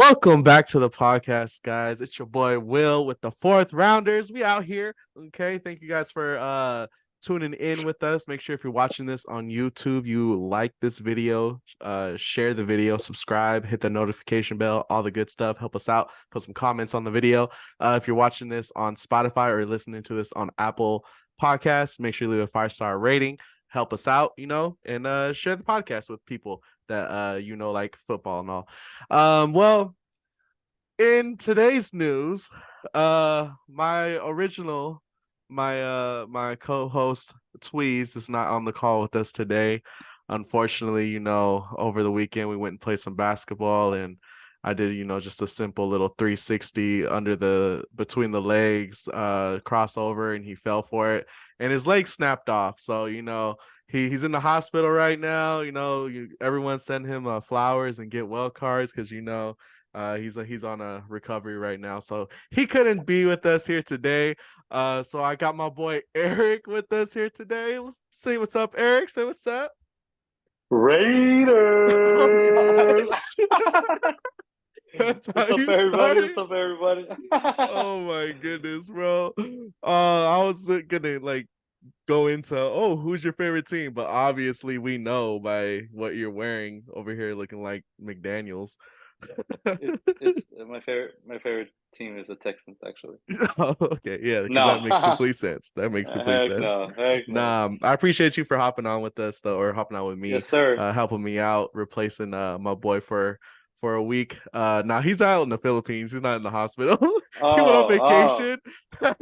Welcome back to the podcast, guys. It's your boy Will with the fourth rounders. We out here. Okay. Thank you guys for tuning in with us. Make sure if you're watching this on YouTube, you like this video, share the video, subscribe, hit the notification bell, all the good stuff. Help us out. Put some comments on the video. If you're watching this on Spotify or listening to this on Apple Podcasts, make sure you leave a 5-star rating. Help us out, and share the podcast with people that like football and all. Well, in today's news, my my co-host Tweez is not on the call with us today. Unfortunately, over the weekend we went and played some basketball, and I did, just a simple little 360 between the legs, crossover, and he fell for it, and his leg snapped off. So, he's in the hospital right now. Everyone send him flowers and get well cards because he's on a recovery right now, so he couldn't be with us here today. So I got my boy Eric with us here today. Say what's up, Eric. Say what's up. Raiders. That's What's how up, you everybody? started. What's up, everybody? Oh my goodness, bro. I was gonna go into who's your favorite team, but obviously we know by what you're wearing over here, looking like McDaniels. It's my favorite. My favorite team is the Texans, actually. Oh, okay, yeah, because No, that makes complete sense. That makes complete heck sense. no, heck no. Nah, I appreciate you for hopping on with us though, or hopping on with me, Yes, sir. helping me out, replacing my boy for a week. Now he's out in the Philippines. He's not in the hospital. He went on Oh, vacation. oh.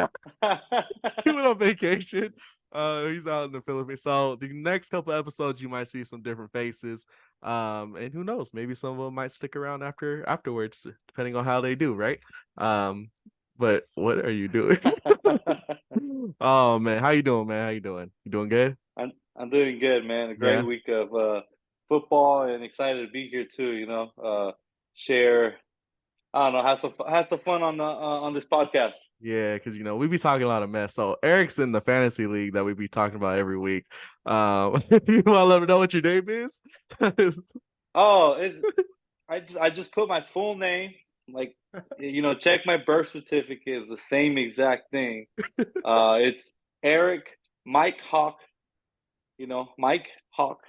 He went on vacation. He's out in the Philippines. So the next couple episodes, you might see some different faces. And who knows? Maybe some of them might stick around afterwards, depending on how they do, right? But what are you doing? Oh man, how you doing, man? How you doing? You doing good? I'm doing good, man. A great Yeah. week of football, and excited to be here too. Share. I don't know. Have some fun on this podcast. Yeah, because we be talking a lot of mess. So Eric's in the fantasy league that we be talking about every week. If you want to let me know what your name is. Oh, I just put my full name, like check my birth certificate. It's the same exact thing. It's Eric Mike Hawk, Mike Hawk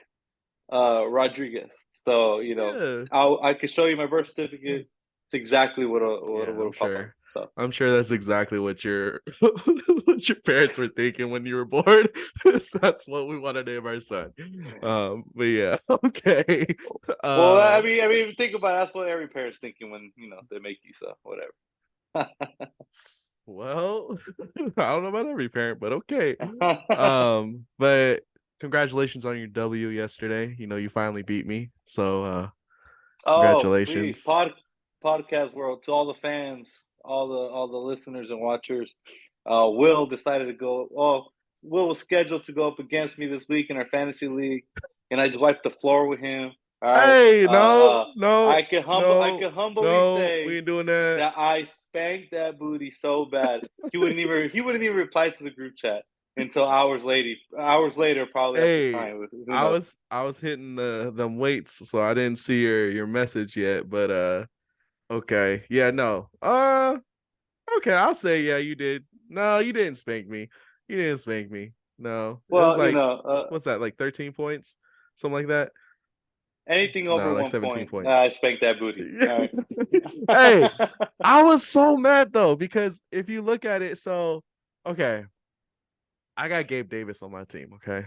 Rodriguez. So Yeah. I could show you my birth certificate. It's exactly Yeah, what'll I'm pop up. sure. So I'm sure that's exactly what your what your parents were thinking when you were born. That's what we want to name our son. But yeah, okay. well, Uh, think about it, that's what every parent's thinking when they make you. So whatever. well, I don't know about every parent, but okay. But congratulations on your W yesterday. You finally beat me. So Oh, please, congratulations. podcast world, to all the fans, all the listeners and watchers. Will decided to go. Oh, Will was scheduled to go up against me this week in our fantasy league, and I just wiped the floor with him. All right. Hey, no, I no, can no, humbly no, we say ain't doing that. that I spanked that booty so bad he wouldn't even reply to the group chat until hours later. Hours later, probably after Hey, crying. Who I knows? was I was hitting them weights, so I didn't see your message yet. But okay, yeah, no, okay, I'll say yeah, you did. No, you didn't spank me. You didn't spank me. No, it was Well, like what's that, like 13 points, something like that. anything over No, like one 17 point, points. I spanked that booty. All Hey, right. I was so mad though because if you look at it, so okay, I got Gabe Davis on my team. Okay,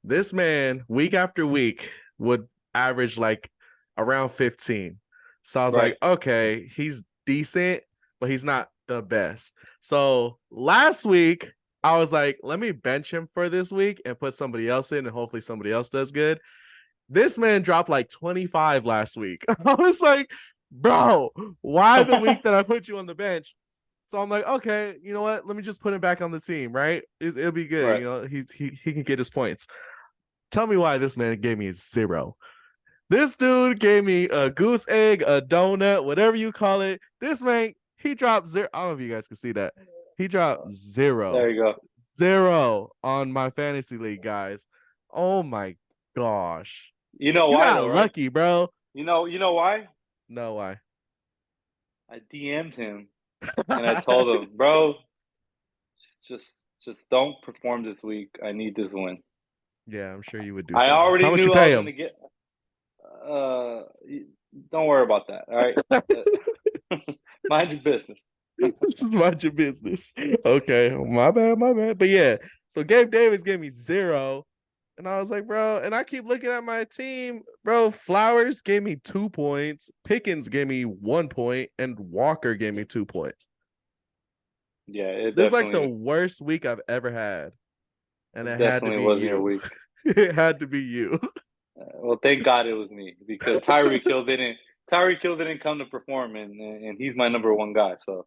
this man week after week would average like around 15. So I was Right. like, okay, he's decent, but he's not the best. So last week, I was like, let me bench him for this week and put somebody else in, and hopefully somebody else does good. This man dropped like 25 last week. I was like, bro, why the week that I put you on the bench? So I'm like, okay, you know what? Let me just put him back on the team, right? It'll be good. Right. He can get his points. Tell me why this man gave me a 0. This dude gave me a goose egg, a donut, whatever you call it. This man, he dropped 0. I don't know if you guys can see that. He dropped There 0. you go. 0 on my fantasy league, guys. Oh my gosh. You know You why got though, right? lucky, bro. You know why? No, why? I DM'd him and I told him, bro, just just don't perform this week. I need this win. Yeah, I'm sure you would do I so. How already much you knew I pay was him? gonna get. Uh, don't worry about that. All right, mind your business. This is mind your business. Okay, my bad, my bad. But yeah, so Gabe Davis gave me 0. And I was like, bro, and I keep looking at my team, bro. Flowers gave me 2 points, Pickens gave me 1 point, and Walker gave me 2 points. Yeah, it This is like the definitely worst week I've ever had. And it it had to definitely be wasn't your you. week. It had to be you. Well, thank God it was me because Tyreek Hill didn't come to perform, and he's my number one guy. So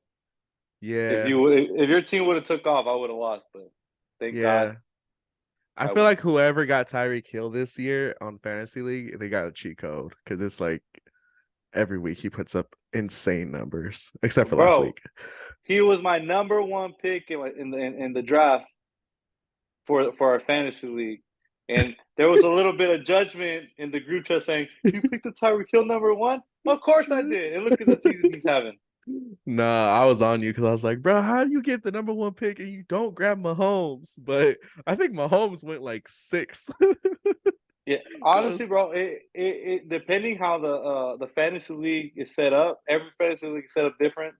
Yeah, if your team would have took off, I would have lost. But thank God yeah. I I feel won. like whoever got Tyreek Hill this year on Fantasy League, they got a cheat code because it's like every week he puts up insane numbers, except for last Bro, week. he was my number one pick in the draft for our fantasy league. And there was a little bit of judgment in the group chat saying, "You picked the Tyreek Hill number one." Of course I did. And look at the season he's having. Nah, I was on you because I was like, bro, how do you get the number one pick and you don't grab Mahomes? But I think Mahomes went like 6. Yeah, Cause honestly, bro, it depending how the fantasy league is set up, every fantasy league is set up different,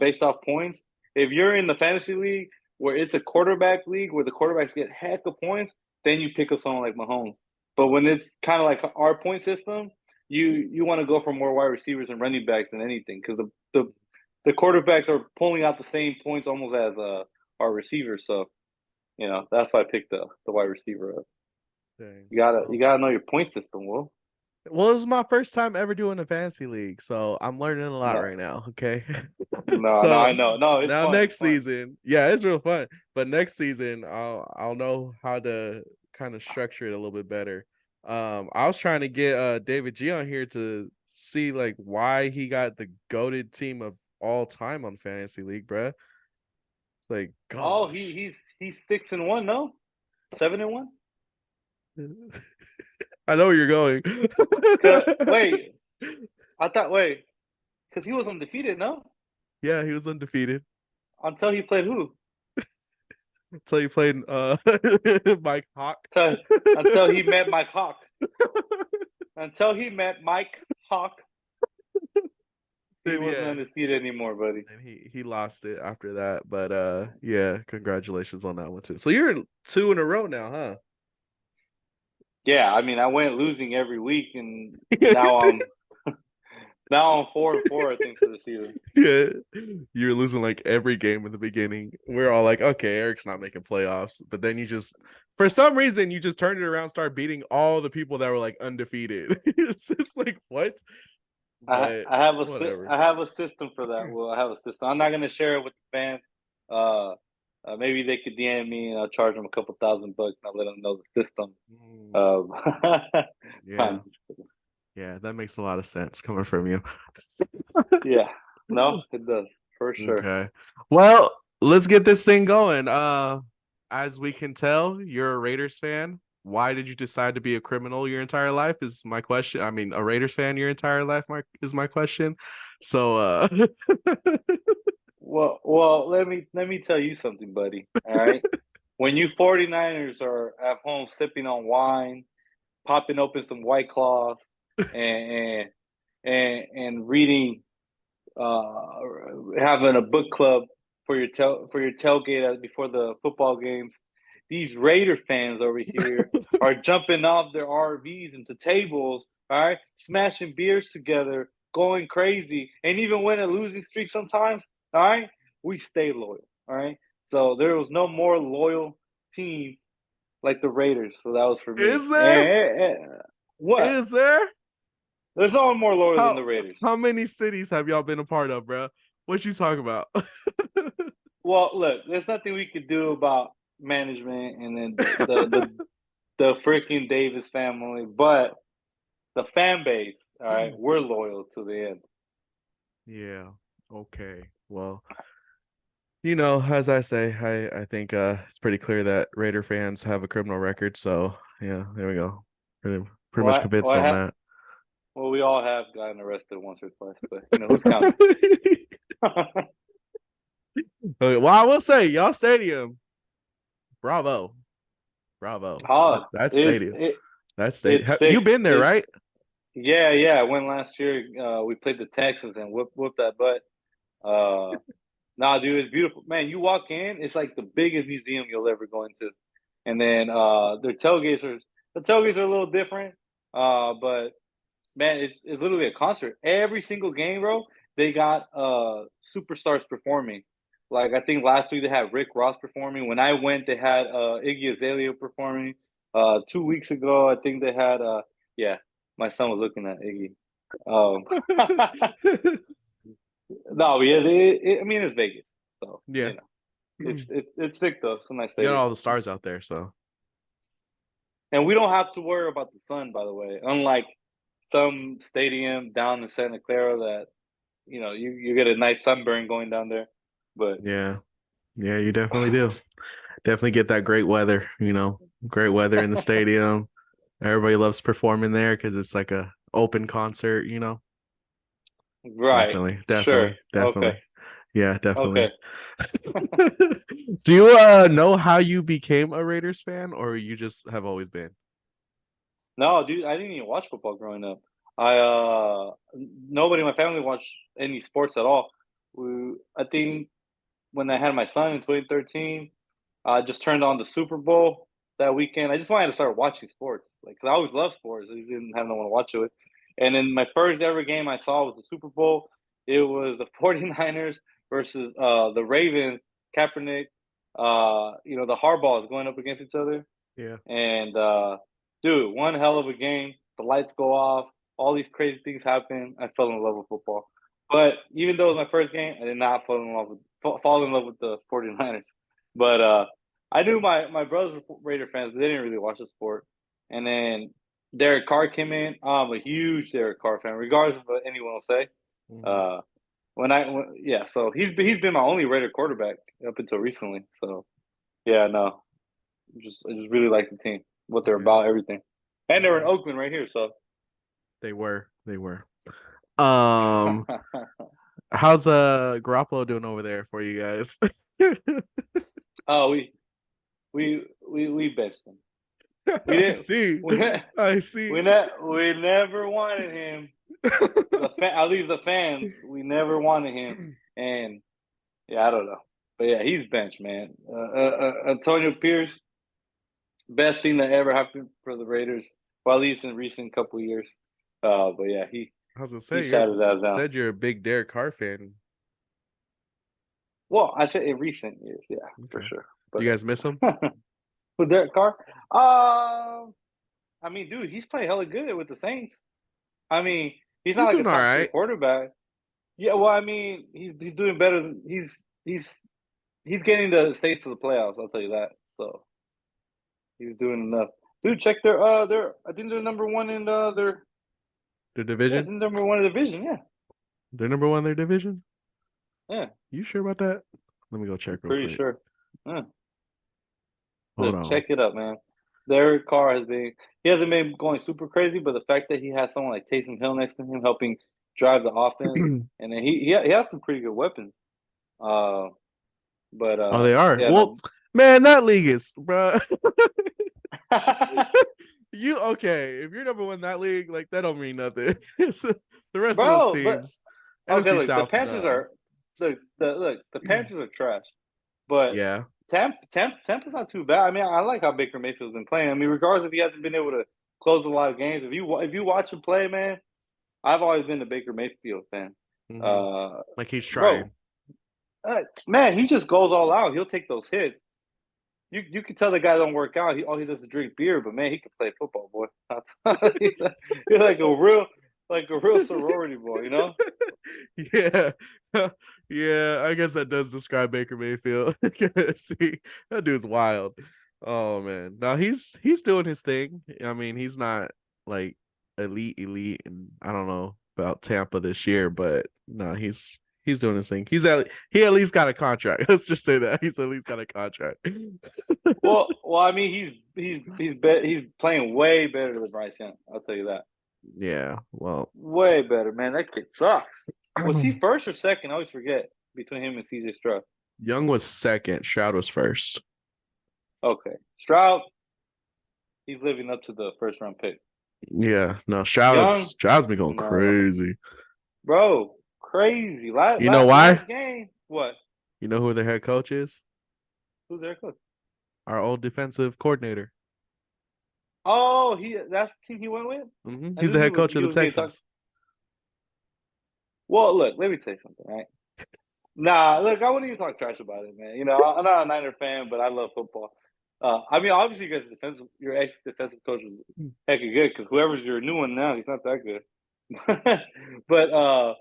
based off points. If you're in the fantasy league where it's a quarterback league where the quarterbacks get heck of points, then you pick up someone like Mahomes. But when it's kind of like our point system, you want to go for more wide receivers and running backs than anything because the quarterbacks are pulling out the same points almost as our receivers. So that's why I picked the wide receiver up. dang, You gotta know your point system, Will. well, it was my first time ever doing a fantasy league, so I'm learning a lot No, right now. Okay, no, so I know. No, it's now fun. It's next fun. season, yeah, it's real fun. But next season, I'll know how to kind of structure it a little bit better. I was trying to get David G on here to see like why he got the goated team of all time on fantasy league, bruh. Like, Oh, gosh. he's 6-1. No, 7-1. I know where you're going. Wait, I thought because he was undefeated. No, Yeah, he was undefeated until he played who? until he played Mike Hawk. Until, until he met Mike Hawk. Until he met Mike Hawk, he Then wasn't yeah, undefeated anymore, buddy. and he lost it after that. But yeah, congratulations on that one too. So you're 2 in a row now, huh? Yeah, I mean, I went losing every week, and Yeah, you now did. I'm 4-4, I think, for the season. Yeah, you're losing like every game in the beginning. We're all like, okay, Eric's not making playoffs, but then you just, for some reason, you just turned it around, start beating all the people that were like undefeated. It's just like what? But whatever. I have a system for that. Well, I have a system. I'm not gonna share it with the fans. Uh, Maybe they could DM me and I'll charge them a couple $1,000 and I'll let them know the system. Mm, Um, yeah, yeah, that makes a lot of sense coming from you. yeah, no, it does for sure. Okay. Well, let's get this thing going. As we can tell, you're a Raiders fan. Why did you decide to be a criminal your entire life? Is my question. I mean, a Raiders fan your entire life, is my question. So Well, let me tell you something, buddy. All right, when you 49ers are at home sipping on wine, popping open some White Claws, and and reading uh, having a book club for for your tailgate before the football games. These Raider fans over here are jumping off their RVs into tables, all right, smashing beers together, going crazy, and even when a losing streak sometimes, all right, we stay loyal, all right. So there was no more loyal team like the Raiders, so that was for me. is there? What? Is there? There's no one more loyal than the How Raiders. how many cities have y'all been a part of, bro? What you talking about? Well, look, there's nothing we could do about management and then the freaking Davis family, but the fan base, all right, we're loyal to the end. Yeah. Okay. Well, as I say, I think it's pretty clear that Raider fans have a criminal record. So yeah, there we go. Pretty much What convinced what on ha- that. Well, we all have gotten arrested once or twice, but who's counting? Okay, well, I will say, y'all stadium, bravo, bravo. Oh, That it's stadium, it that stadium. it's You sick. been there, right? Yeah. I went last year. We played the Texans and whooped that butt. Uh, Nah, dude, it's beautiful, man. You walk in, it's like the biggest museum you'll ever go into, and then the tailgates are a little different, but man, it's literally a concert. Every single game, bro, they got superstars performing. Like I think last week they had Rick Ross performing. When I went, they had Iggy Azalea performing. 2 weeks ago, I think they had yeah, my son was looking at Iggy. Um, no, yeah, I mean it's Vegas, so Yeah. it's sick though. It's a nice You got stadium, all the stars out there, so and we don't have to worry about the sun. By the way, unlike some stadium down in Santa Clara that you get a nice sunburn going down there. But yeah. Yeah, you definitely do. Definitely get that great weather, great weather in the stadium. Everybody loves performing there because it's like a open concert. right, Definitely, sure, definitely, okay, definitely. Yeah, okay. definitely. Do you know how you became a Raiders fan, or you just have always been? No, dude, I didn't even watch football growing up. I Nobody in my family watched any sports at all. I think when I had my son in 2013, I just turned on the Super Bowl that weekend. I just wanted to start watching sports, like 'cause I always loved sports. I just didn't have no one to watch it. And then my first ever game I saw was the Super Bowl. It was the 49ers versus the Ravens. Kaepernick, the Harbaughs going up against each other. Yeah. And dude, one hell of a game. The lights go off. All these crazy things happen. I fell in love with football. But even though it was my first game, I did not fall in love with the 49ers. But I knew my brothers were Raider fans, but they didn't really watch the sport. And then Derek Carr came in. I'm a huge Derek Carr fan, regardless of what anyone will say. Mhm. Uh, yeah, so he's been my only Raider quarterback up until recently. So yeah, no, I just really like the team, what they're Okay. about, everything, and they're in Okay. Oakland right here. So They were. They were. Um, how's Garoppolo doing over there for you guys? oh, we benched him. We I didn't. see. We I see. we never wanted him. At least the fans, we never wanted him, and yeah, I don't know, but yeah, he's benched, man. Antonio Pierce, best thing that ever happened for the Raiders, well, at least in recent couple of years. But yeah, I was gonna he say sat his ass down. said you're a big Derek Carr fan. Well, I said in recent years, yeah, for Okay. sure. Do you guys miss him? But with Derek Carr, I mean, dude, he's playing hella good with the Saints. I mean, he's not He's like a doing all top tier right. quarterback. Yeah, well, I mean, he's doing better. He's getting the States to the playoffs. I'll tell you that. So he's doing enough. Dude, check their. I think they're number one in their. Their Yeah, I division. think they're number one in the division. Yeah, They're number one in their division. yeah, You sure about that? Let me go I'm check real pretty quick. sure. Yeah. Hold Check on. it up, man. Derek Carr he hasn't been going super crazy, but the fact that he has someone like Taysom Hill next to him helping drive the offense, and then he has some pretty good weapons. Uh, but Oh, they are. yeah, Well, no. man, that league is, bro. You okay? If you're number one in that league, like that don't mean nothing. The rest of those Bro, but teams, okay, NFC look, the South. Panthers are the Panthers are trash, but Yeah. Tampa's not too bad. I mean, I like how Baker Mayfield's been playing. I mean, regardless if he hasn't been able to close a lot of games, if you watch him play, man, I've always been a Baker Mayfield fan. Hmm. Uh, Like he's bro, trying. man, he just goes all out. He'll take those hits. You can tell the guy don't work out. All he does is drink beer, but man, he can play football, boy. He's like a real sorority boy, you know? Yeah. Yeah, I guess that does describe Baker Mayfield. See, that dude's wild. Oh man. Now he's doing his thing. I mean, he's not like elite, and I don't know about Tampa this year, but no, he's doing his thing. He at least got a contract. Let's just say that. He's at least got a contract. Well, I mean, he's playing way better than Bryce Young. I'll tell you that. Yeah, well, Way better, man. That kid sucks. Was he first or second? I always forget between him and CJ Stroud. Young was second, Stroud was first. Okay. Stroud, he's living up to the first round pick. Yeah, no, Young, Stroud's been going no. crazy. Bro, crazy. You know why? Last game. What? You know who their head coach is? Who's their coach? Our old defensive coordinator. Oh, that's the team he went with? I He's knew the head coach of he the was getting talked. Texans. Well, look, let me tell you something, right? Nah, look, I wouldn't even talk trash about it, man. You know, I'm not a Niner fan, but I love football. I mean, obviously, your ex defensive coach was heckin' good because whoever's your new one now, he's not that good. But well,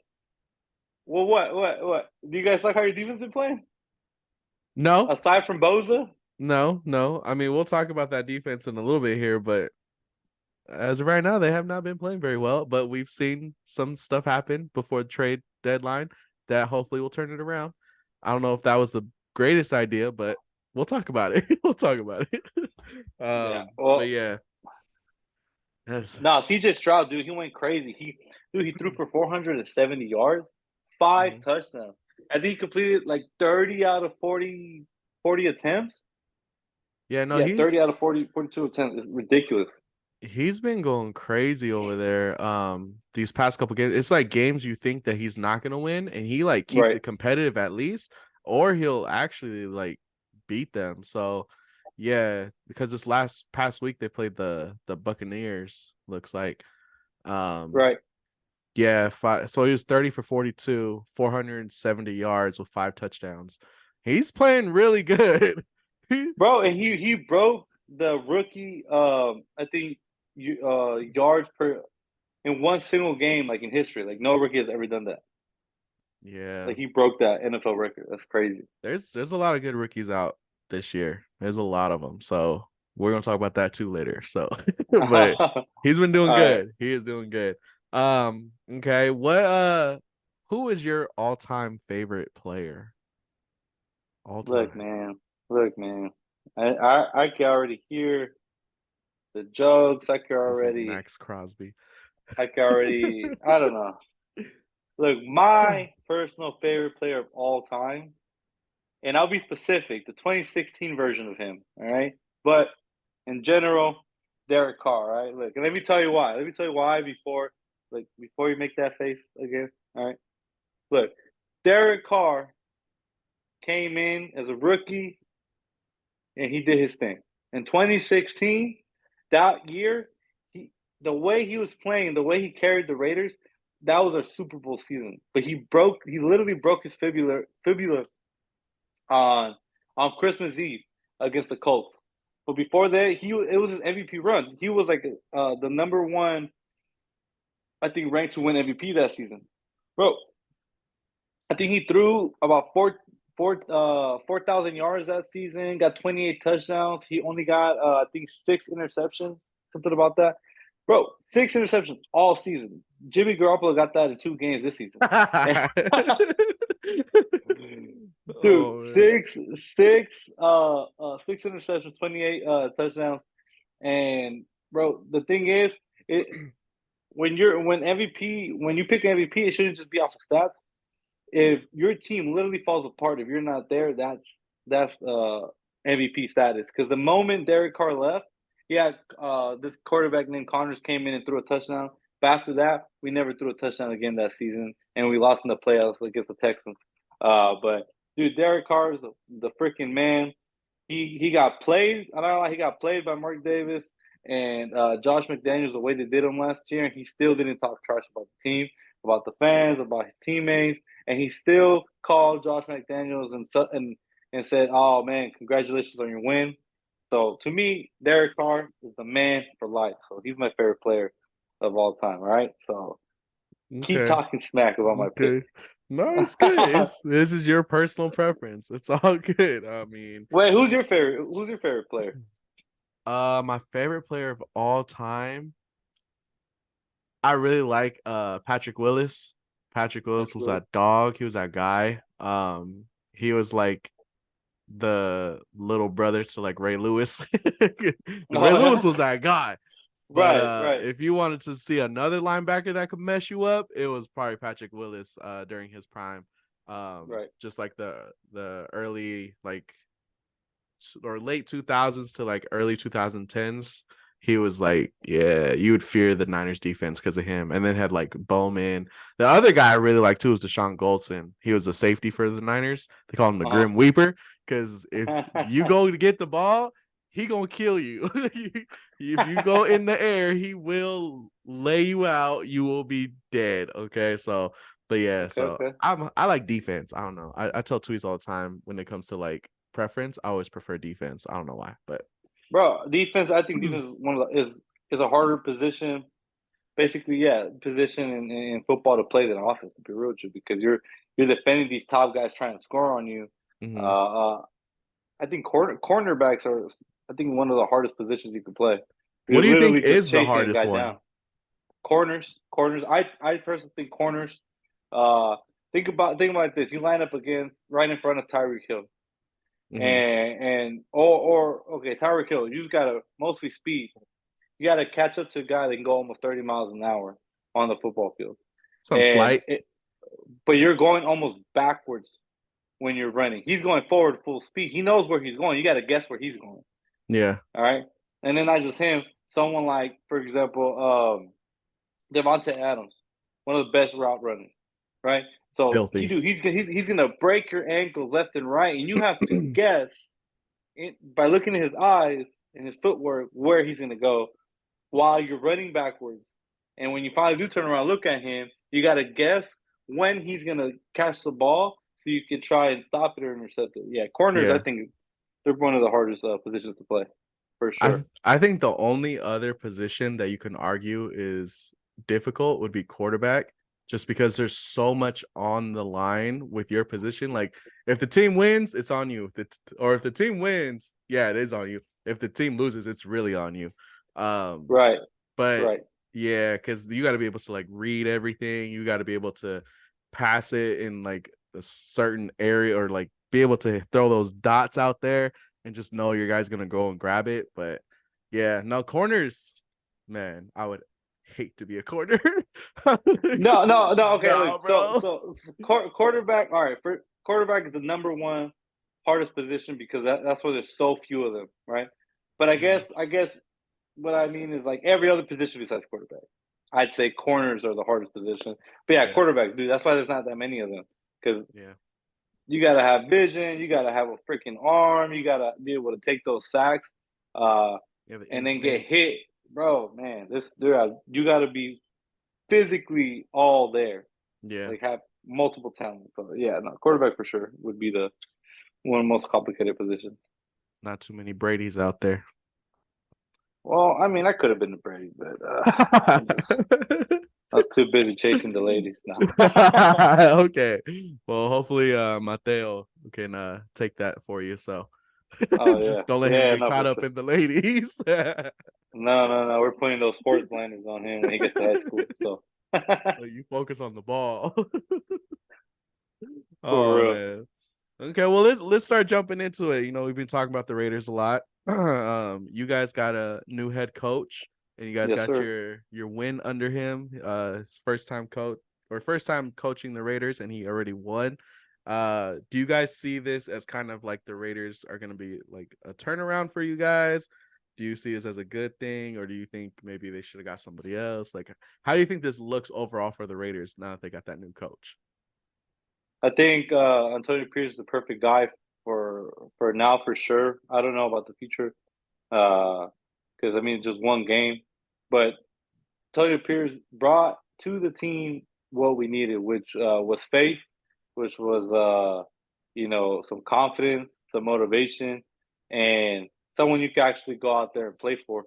what? Do you guys like how your defense been playing? No, Aside from Boza, no. I mean, we'll talk about that defense in a little bit here, but as of right now, they have not been playing very well. But we've seen some stuff happen before the trade deadline that hopefully will turn it around. I don't know if that was the greatest idea, but we'll talk about it. We'll talk about it. yeah. But Well, yeah, yes. no, CJ Stroud, dude, he went crazy. He threw for 470 yards, five Mhm. touchdowns. I think he completed like 30 out of 40 attempts. Yeah, no, Yeah, 30 out of 40, 42 attempts. It's ridiculous. he's been going crazy over there. These past couple games, it's like games you think that he's not gonna win, and he like keeps Right, it competitive at least, or he'll actually like beat them. So yeah, because this last past week they played the Buccaneers, looks like. Um right. yeah, so he was 30 for 42, 470 yards with five touchdowns. He's playing really good. Bro, and he broke the rookie I think yards per in one single game like in history. Like no rookie has ever done that. Yeah. Like he broke that NFL record. That's crazy. There's a lot of good rookies out this year. There's a lot of them. So we're gonna talk about that too later. So, but All he's been doing right. good. He is doing good. Okay. Who is your all time favorite player? All Look, time. man. Look, man. I can already hear the jokes. He said Max Crosby. I can already I don't know. Look, my personal favorite player of all time, and I'll be specific, the 2016 version of him, all right? But in general, Derek Carr, all right? Look, and let me tell you why. Let me tell you why before you make that face again, all right? Look, Derek Carr came in as a rookie and he did his thing. In 2016, that year, he the way he was playing, the way he carried the Raiders, that was our Super Bowl season. But he literally broke his fibula on Christmas Eve against the Colts. But before that, it was his MVP run. He was like the number one, I think, ranked to win MVP that season, bro. I think he threw about 4,000 yards that season. Got 28 touchdowns. He only got I think 6 interceptions, something about that. Bro, 6 interceptions all season. Jimmy Garoppolo got that in 2 games this season. Dude, Oh man. six interceptions, 28 touchdowns, and bro, the thing is, it when you pick MVP, it shouldn't just be off of stats. If your team literally falls apart, if you're not there, that's MVP status. Because the moment Derek Carr left, yeah, this quarterback named Connors came in and threw a touchdown. But after that, we never threw a touchdown again that season, and we lost in the playoffs against the Texans. But dude, Derek Carr is the freaking man. He got played. I don't know. He got played by Mark Davis and Josh McDaniels the way they did him last year, and he still didn't talk trash about the team, about the fans, about his teammates, and he still called Josh McDaniels and said, "Oh man, congratulations on your win." So to me, Derek Carr is the man for life. So he's my favorite player of all time. All right. So keep Okay. talking smack about my pick. Okay. No, it's good. It's This is your personal preference. It's all good. I mean, Wait, who's your favorite? Who's your favorite player? my favorite player of all time, I really like Patrick Willis. Patrick Willis Patrick was Willis. that dog. He was that guy. He was like the little brother to like Ray Lewis. Ray Oh Lewis yeah. was that guy. But Right. if you wanted to see another linebacker that could mess you up, it was probably Patrick Willis during his prime. Right. Just like the early like or late 2000s to like early 2010s. He was like, yeah, you would fear the Niners defense because of him. And then had like Bowman. The other guy I really like too was Deshaun Goldson. He was a safety for the Niners. They call him the Grim Weeper because if you go to get the ball, he gonna kill you. If you go in the air, he will lay you out. You will be dead. Okay, so but yeah, Okay. so Okay. I like defense. I don't know. I tell Tweets all the time when it comes to like preference. I always prefer defense. I don't know why, but Bro, defense. I think defense is one of the, is a harder position. Basically, yeah, position in football to play than offense. To be real with you, because you're defending these top guys trying to score on you. mm-hmm. I think cornerbacks are. I think one of the hardest positions you can play. What You're do you think literally just is the chasing a hardest guy one? down. Corners. I personally think corners. Uh, think about this. You line up against right in front of Tyreek Hill, Mm-hmm. and or okay, Tyreek Hill. You just gotta mostly speed. You gotta catch up to a guy that can go almost 30 miles an hour on the football field, Some and slight. but you're going almost backwards when you're running. He's going forward full speed. He knows where he's going. You got to guess where he's going. Yeah. All right, and then not just him. Someone like, for example, Devontae Adams, one of the best route runners, right? So Filthy. he's gonna break your ankles left and right, and you have to guess by looking at his eyes and his footwork where he's gonna go while you're running backwards. And when you finally do turn around, look at him, you gotta guess when he's gonna catch the ball so you can try and stop it or intercept it. Yeah, corners, I Yeah. think they're one of the hardest positions to play for sure. I think the only other position that you can argue is difficult would be quarterback, just because there's so much on the line with your position. Like if the team wins, it's on you. Or if the team wins, yeah, it is on you. If the team loses, it's really on you. Um, Right, but right. yeah, because you got to be able to like read everything. You got to be able to pass it in like a certain area or like be able to throw those dots out there and just know your guy's gonna go and grab it. But yeah, no corners, man, I would hate to be a corner. No. Okay, No, look. bro. Quarterback. All right, for quarterback is the number one hardest position because that's why there's so few of them, right? But I guess what I mean is like every other position besides quarterback. I'd say corners are the hardest position. But yeah, Yeah, quarterback, dude. That's why there's not that many of them because yeah, you got to have vision, you got to have a freaking arm, you got to be able to take those sacks, uh, you have an and then get instinct. hit, bro. Man, you got to be physically all there, Yeah, like have multiple talents. So yeah, no, quarterback for sure would be the one of the most complicated positions. not too many Brady's out there. Well, I mean, I could have been the Brady, but I was too busy chasing the ladies now. Okay. Well, hopefully Mateo can take that for you. So Oh yeah, just don't let him yeah, get no, caught for up sure. in the ladies. No. We're putting those sports blinders on him when he gets to high school. So Like, you focus on the ball. for Oh real, man. Okay, well let's start jumping into it. You know, we've been talking about the Raiders a lot. You guys got a new head coach and you guys yes got sir. your win under him. His first time coach or first time coaching the Raiders and he already won. Do you guys see this as kind of like the Raiders are going to be like a turnaround for you guys? Do you see this as a good thing or do you think maybe they should have got somebody else? Like how do you think this looks overall for the Raiders now that they got that new coach? I think Antonio Pierce is the perfect guy for now for sure. I don't know about the future because I mean it's just one game, but Antonio Pierce brought to the team what we needed, which was faith, which was some confidence, some motivation, and someone you can actually go out there and play for.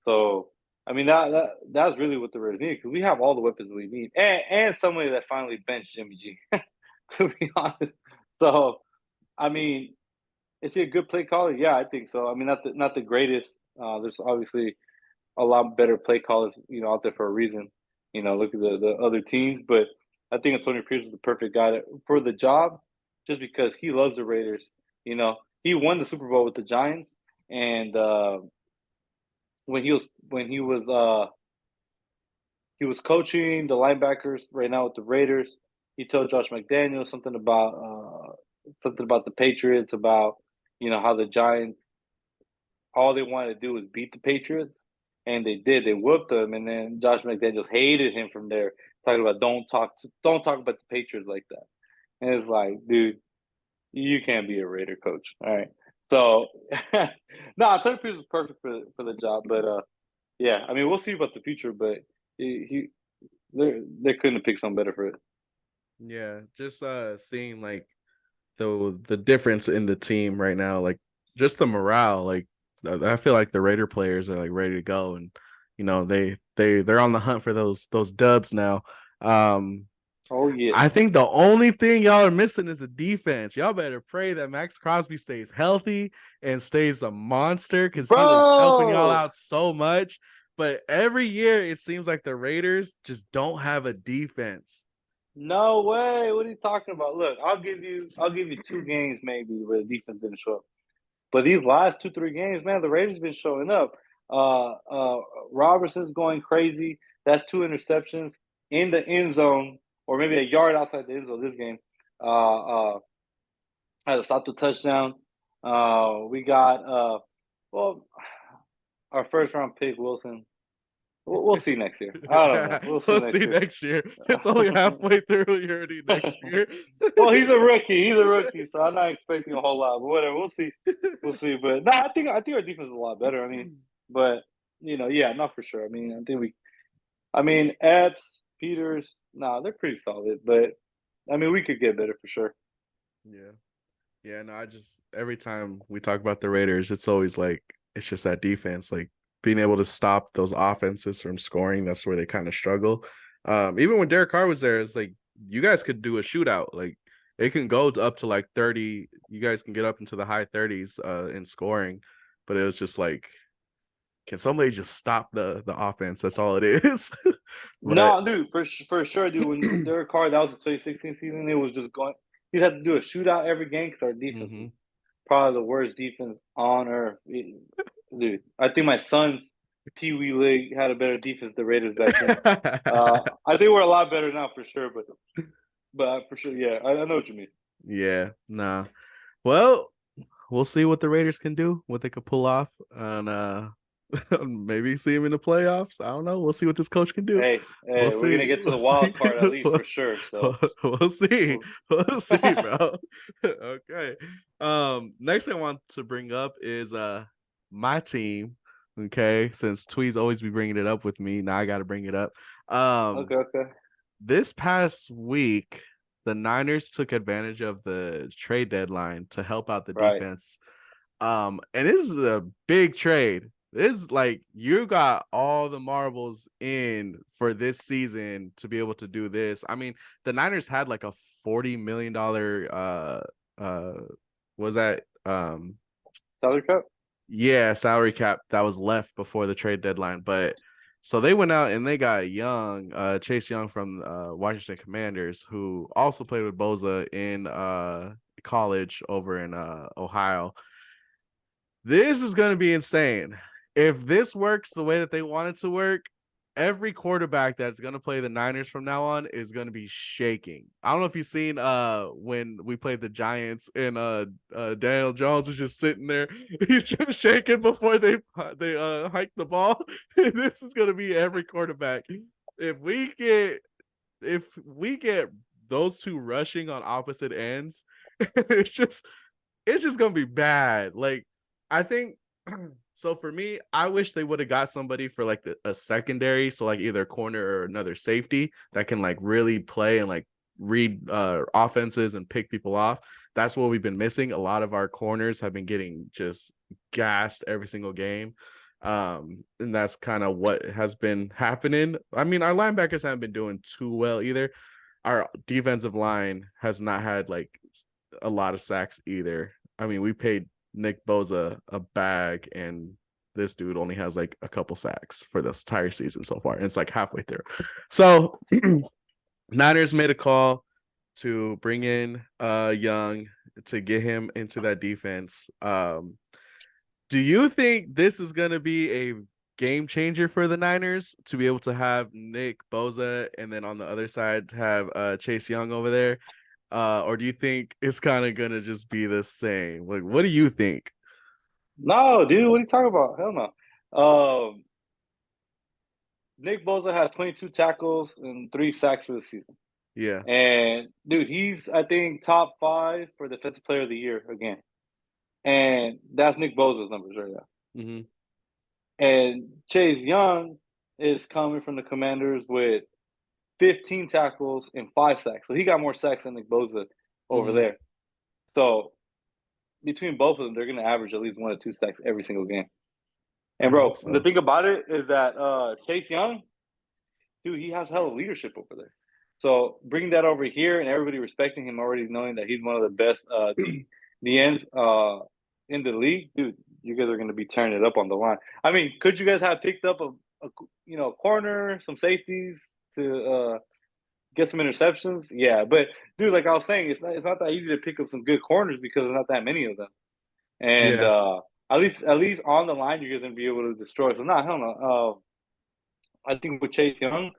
So I mean that's really what the Raiders need because we have all the weapons we need, and somebody that finally benched Jimmy G. To be honest, so I mean, is he a good play caller? Yeah, I think so. I mean, not the greatest. There's obviously a lot better play callers, out there for a reason. Look at the other teams, but I think Antonio Pierce is the perfect guy for the job, just because he loves the Raiders. He won the Super Bowl with the Giants, and when he was coaching the linebackers right now with the Raiders. He told Josh McDaniels something about the Patriots, about how the Giants, all they wanted to do was beat the Patriots, and they did. They whooped them, and then Josh McDaniels hated him from there, talking about don't talk about the Patriots like that. And it's like, dude, you can't be a Raider coach, all right? So, no, I thought Pierce was perfect for the job, but yeah, I mean, we'll see about the future, but he they couldn't have picked something better for it. Yeah, just seeing like the difference in the team right now, like just the morale. Like I feel like the Raider players are like ready to go, and they're on the hunt for those dubs now. Um, Oh yeah, I think the only thing y'all are missing is a defense. Y'all better pray that Max Crosby stays healthy and stays a monster because he was helping y'all bro. out so much. But every year it seems like the Raiders just don't have a defense. No way. What are you talking about? Look, I'll give you 2 games maybe where the defense didn't show up. But these last 2, 3 games, man, the Raiders been showing up. Uh, uh, Robertson's going crazy. That's 2 interceptions in the end zone, or maybe a yard outside the end zone. This game, had a stop the touchdown. We got well, our first round pick Wilson. We'll see next year. I don't know. We'll see We'll next see year. next year. It's only halfway through. You're already next year. Well, he's a rookie. He's a rookie, so I'm not expecting a whole lot. But whatever, we'll see. We'll see. But no, I think our defense is a lot better. I mean, but yeah, not for sure. I mean, Epps, Peters, nah, they're pretty solid. But I mean, we could get better for sure. Yeah. Yeah, no, I just every time we talk about the Raiders, it's always like it's just that defense, like being able to stop those offenses from scoring. That's where they kind of struggle. Even when Derek Carr was there, it's like you guys could do a shootout. Like it can go up to like 30. You guys can get up into the high 30s in scoring, but it was just like, can somebody just stop the offense? That's all it is. But No, dude, for sure, dude. When Derek Carr, that was the 2016 season. It was just going. He had to do a shootout every game because our defense was mhm. probably the worst defense on earth. Dude, I think my son's Pee Wee League had a better defense than the Raiders back then. I think we're a lot better now for sure, but for sure, yeah, I know what you mean. Yeah, nah. Well, we'll see what the Raiders can do, what they could pull off, and maybe see him in the playoffs. I don't know. We'll see what this coach can do. We'll Hey, we're gonna see. get to We'll the see. wild card at least We'll, for sure. So, we'll see. we'll... We'll see, bro. Okay. Next thing I want to bring up is my team. Okay, since Tweez always be bringing it up with me, now I got to bring it up. okay, Um, okay, this past week, the Niners took advantage of the trade deadline to help out the right. defense. And this is a big trade. This is like you got all the marbles in for this season to be able to do this. I mean, the Niners had like a $40 million was that Salary Cup, yeah, salary cap that was left before the trade deadline. But so they went out and they got Chase Young from Washington Commanders, who also played with Boza in college over in Ohio. This is going to be insane. If this works the way that they want it to work, every quarterback that's going to play the Niners from now on is going to be shaking. I don't know if you've seen when we played the Giants and Daniel Jones was just sitting there. He's just shaking before they hike the ball. This is going to be every quarterback. If we get if we get those two rushing on opposite ends, it's just gonna be bad. Like I think so for me, I wish they would have got somebody for like a secondary, so like either a corner or another safety that can like really play and like read offenses and pick people off. That's what we've been missing. A lot of our corners have been getting just gassed every single game. And that's kind of what has been happening. I mean, our linebackers haven't been doing too well either. Our defensive line has not had like a lot of sacks either. I mean, we paid Nick Boza a bag, and this dude only has like a couple sacks for this entire season so far, and it's like halfway through. So Niners made a call to bring in Young to get him into that defense. Do you think this is going to be a game changer for the Niners to be able to have Nick Bosa and then on the other side have Chase Young over there? Or do you think it's kind of gonna just be the same? Like, what do you think? No, dude, what are you talking about? Hell no. Nick Bosa has 22 tackles and 3 sacks for the season. Yeah. And dude, he's I think top 5 for defensive player of the year again. And that's Nick Bosa's numbers right now. Mm-hmm. And Chase Young is coming from the Commanders with 15 tackles and 5 sacks. So he got more sacks than Nick Bosa over Mm-hmm. there. So between both of them, they're going to average at least 1 or 2 sacks every single game. And I hope bro, the so. thing about it is that Chase Young, dude, he has hella leadership over there. So bring that over here, and everybody respecting him, already knowing that he's one of the best the ends in the league, dude. You guys are going to be tearing it up on the line. I mean, could you guys have picked up a corner, some safeties to get some interceptions? Yeah, but dude, like I was saying, it's not that easy to pick up some good corners because there's not that many of them. And Yeah. at least on the line, you're going to be able to destroy. So, hell no. I think with Chase Young,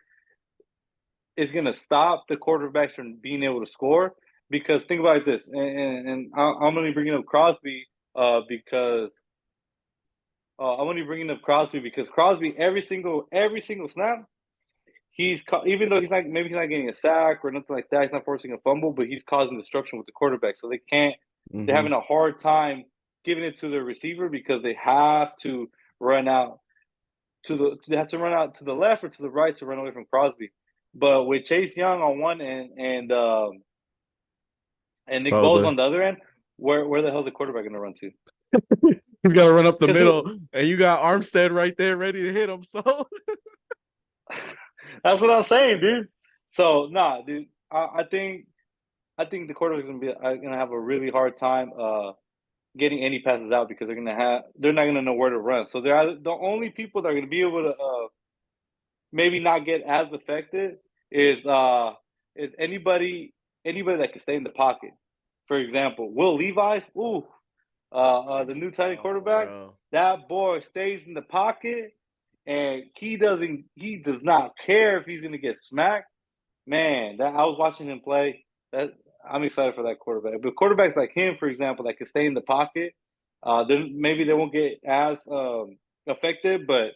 is going to stop the quarterbacks from being able to score. Because think about this, and I'm only bringing up Crosby because I'm only bringing up Crosby because Crosby every single snap even though maybe he's not getting a sack or nothing like that, he's not forcing a fumble, but he's causing disruption with the quarterback, so they're Mm-hmm. having a hard time giving it to the receiver because they have to run out they have to run out to the left or to the right to run away from Crosby. But with Chase Young on one end and Nick Bosa Bosa. on the other end, where the hell is the quarterback going to run to? He's got to run up the Because middle, and you got Armstead right there ready to hit him. So, that's what I'm saying, dude. So dude, I think the quarterback's gonna have a really hard time getting any passes out because they're not gonna know where to run. So they're the only people that are gonna be able to maybe not get as affected is anybody that can stay in the pocket. For example, Will Levis, the new tight end oh, quarterback, bro. that boy stays in the pocket and he does not care if he's gonna get smacked. Man, that I was watching him play. That I'm excited for that quarterback. But quarterbacks like him, for example, that can stay in the pocket, then maybe they won't get as affected, but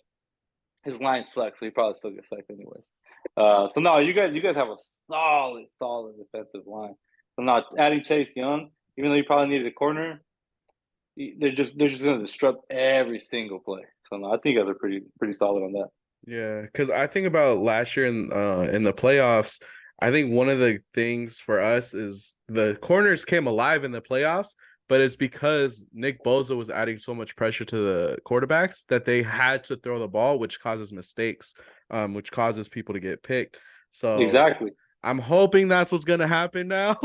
his line sucks, so he probably still gets sacked anyways. So no, you guys have a solid defensive line. So now adding Chase Young, even though you probably needed a corner, they're just going to disrupt every single play. So no, I think you guys are pretty solid on that. Yeah, because I think about last year in the playoffs. I think one of the things for us is the corners came alive in the playoffs, but it's because Nick Bosa was adding so much pressure to the quarterbacks that they had to throw the ball, which causes mistakes, which causes people to get picked. So Exactly. I'm hoping that's what's gonna happen now.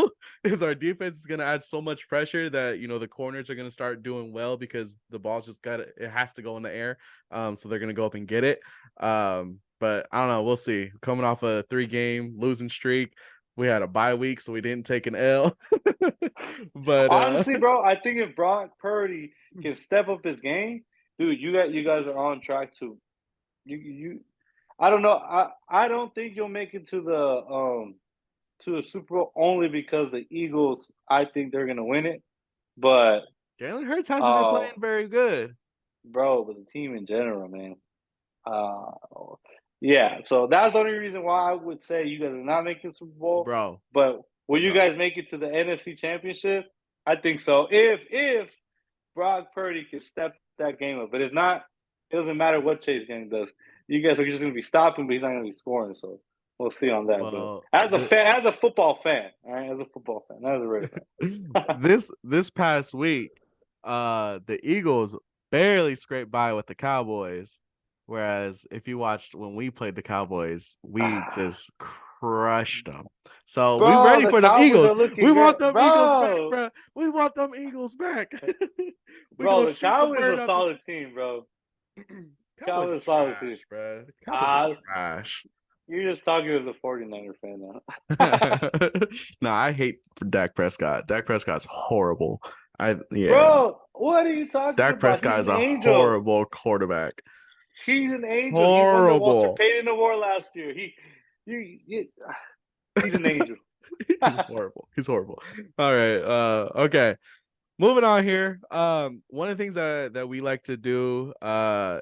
Is our defense is gonna add so much pressure that the corners are gonna start doing well because the ball's just it has to go in the air. So they're gonna go up and get it. But I don't know. We'll see. Coming off a 3-game losing streak, we had a bye week, so we didn't take an L. But Honestly, bro, I think if Brock Purdy can step up his game, dude, you guys are on track to you. I don't know. I don't think you'll make it to the Super Bowl only because the Eagles. I think they're gonna win it, but Jalen Hurts hasn't been uh, playing very good, but the team in general, man. Uh, yeah. So that's the only reason why I would say you guys are not making Super Bowl. bro. But will you Bro, guys make it to the NFC Championship? I think so. If Brock Purdy can step that game up, but if not, it doesn't matter what Chase Young does. You guys are just going to be stopping, but he's not going to be scoring. So we'll see on that. But well, as a fan, as a football fan, all right, as a football fan, not as a Red fan. this past week, the Eagles barely scraped by with the Cowboys. Whereas if you watched when we played the Cowboys, we just crushed them. So we Bro, ready the for them Cowboys Eagles. are looking We great, want them Eagles back, bro. bro. We want them Eagles back. We Bro, gonna the shoot the Cowboys bird are a out the solid team, bro. Cowboys Cowboys are are a solid team. trash, bro. The Cowboys Uh, are trash. you're just talking as a 49er fan now. No, I hate Dak Prescott. Dak Prescott's horrible. Yeah. Bro, what are you talking Dak about? He's Prescott an is a angel. horrible quarterback. He's an angel. He won the Walter Horrible. Payton Award last year. He's an angel. He's horrible. He's horrible. All right. Okay. Moving on here. One of the things that we like to do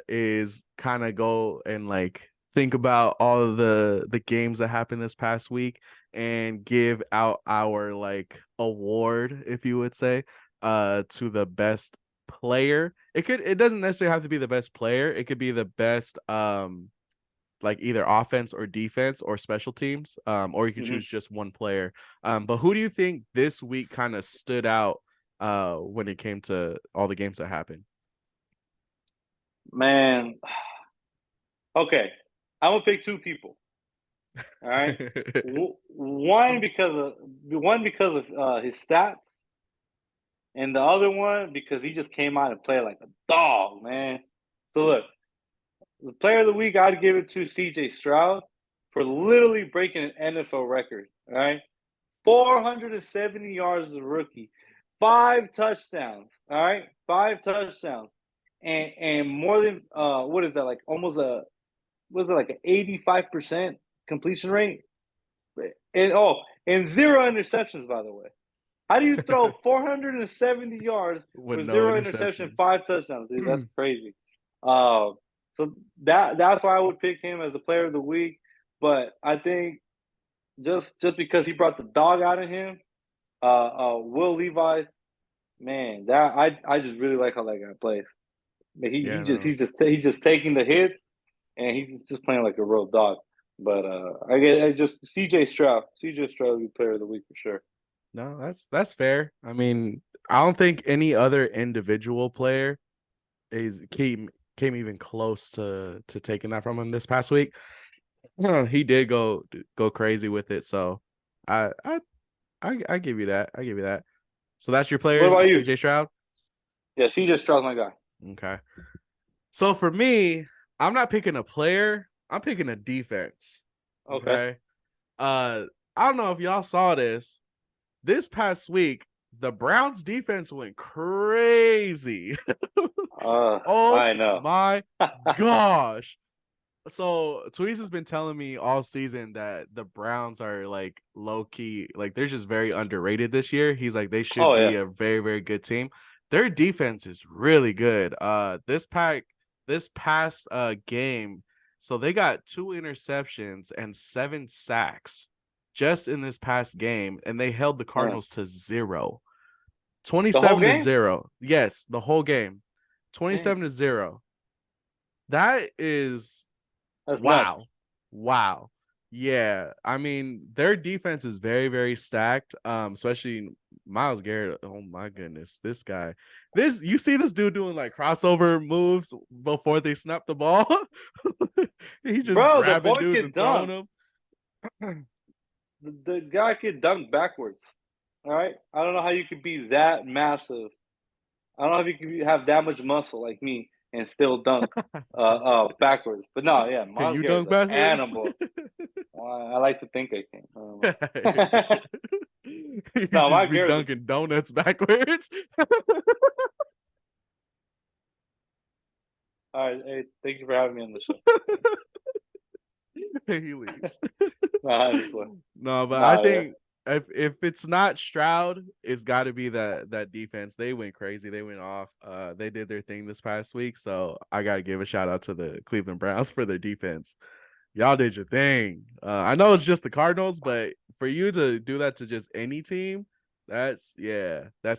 is kind of go and like think about all of the games that happened this past week and give out our like award, if you would say, to the best player. It doesn't necessarily have to be the best player. It could be the best like either offense or defense or special teams, or you can Mm-hmm. choose just one player. But who do you think this week kind of stood out when it came to all the games that happened? Man, okay. I'm gonna pick two people. All right. One because of his stats, and the other one because he just came out and played like a dog, man. So look, the player of the week, I'd give it to C.J. Stroud for literally breaking an NFL record. All right, 470 yards as a rookie, 5 touchdowns. All right, 5 touchdowns, and more than what is that, like almost a, was it like an 85% completion rate? And zero interceptions, by the way. How do you throw 470 yards With with no zero interception, interceptions. 5 touchdowns, dude? That's crazy. Uh, so that's why I would pick him as the player of the week. But I think just because he brought the dog out of him, Will Levi, man, that I just really like how that guy plays. Yeah, no. He's just taking the hits, and he's just playing like a real dog. But I just CJ Stroud would be player of the week for sure. No, that's fair. I mean, I don't think any other individual player is came even close to taking that from him this past week. He did go crazy with it, so I I I give you that. I give you that. So that's your What player, about you? CJ Stroud. Yeah, CJ Stroud's my guy. Okay. So for me, I'm not picking a player. I'm picking a defense. Okay. Okay. I don't know if y'all saw this. This past week, the Browns defense went crazy. Oh I know. my gosh. So Tweez has been telling me all season that the Browns are like low key, like they're just very underrated this year. He's like they should Oh yeah. be a very, very good team. Their defense is really good. This past game, so they got 2 interceptions and 7 sacks just in this past game, and they held the Uh, Cardinals to 0. the whole 27 to game? 0. Yes, the whole game. Dang, 27 to 0. That is that's nuts. wow. Wow. Yeah. I mean, their defense is very, very stacked. Especially Miles Garrett. Oh my goodness. This guy. This you see this dude doing like crossover moves before they snap the ball. He just Bro, the grabbing boy dudes can and throwing dunk. them. The guy can dunk backwards. All right. I don't know how you could be that massive. I don't know if you can have that much muscle like me and still dunk backwards. But no, yeah, Can Miles you Garrett's dunk an backwards? animal. I like to think I can. I don't know. You No, just Miles be Garrett's dunking donuts backwards. all right. Hey, thank you for having me on the show. He leaves. Nah, just No, but I nah, yeah. think if it's not Stroud, it's got to be that defense. They went crazy. They went off. They did their thing this past week. So I got to give a shout out to the Cleveland Browns for their defense. Y'all did your thing. I know it's just the Cardinals, but for you to do that to just any team, that's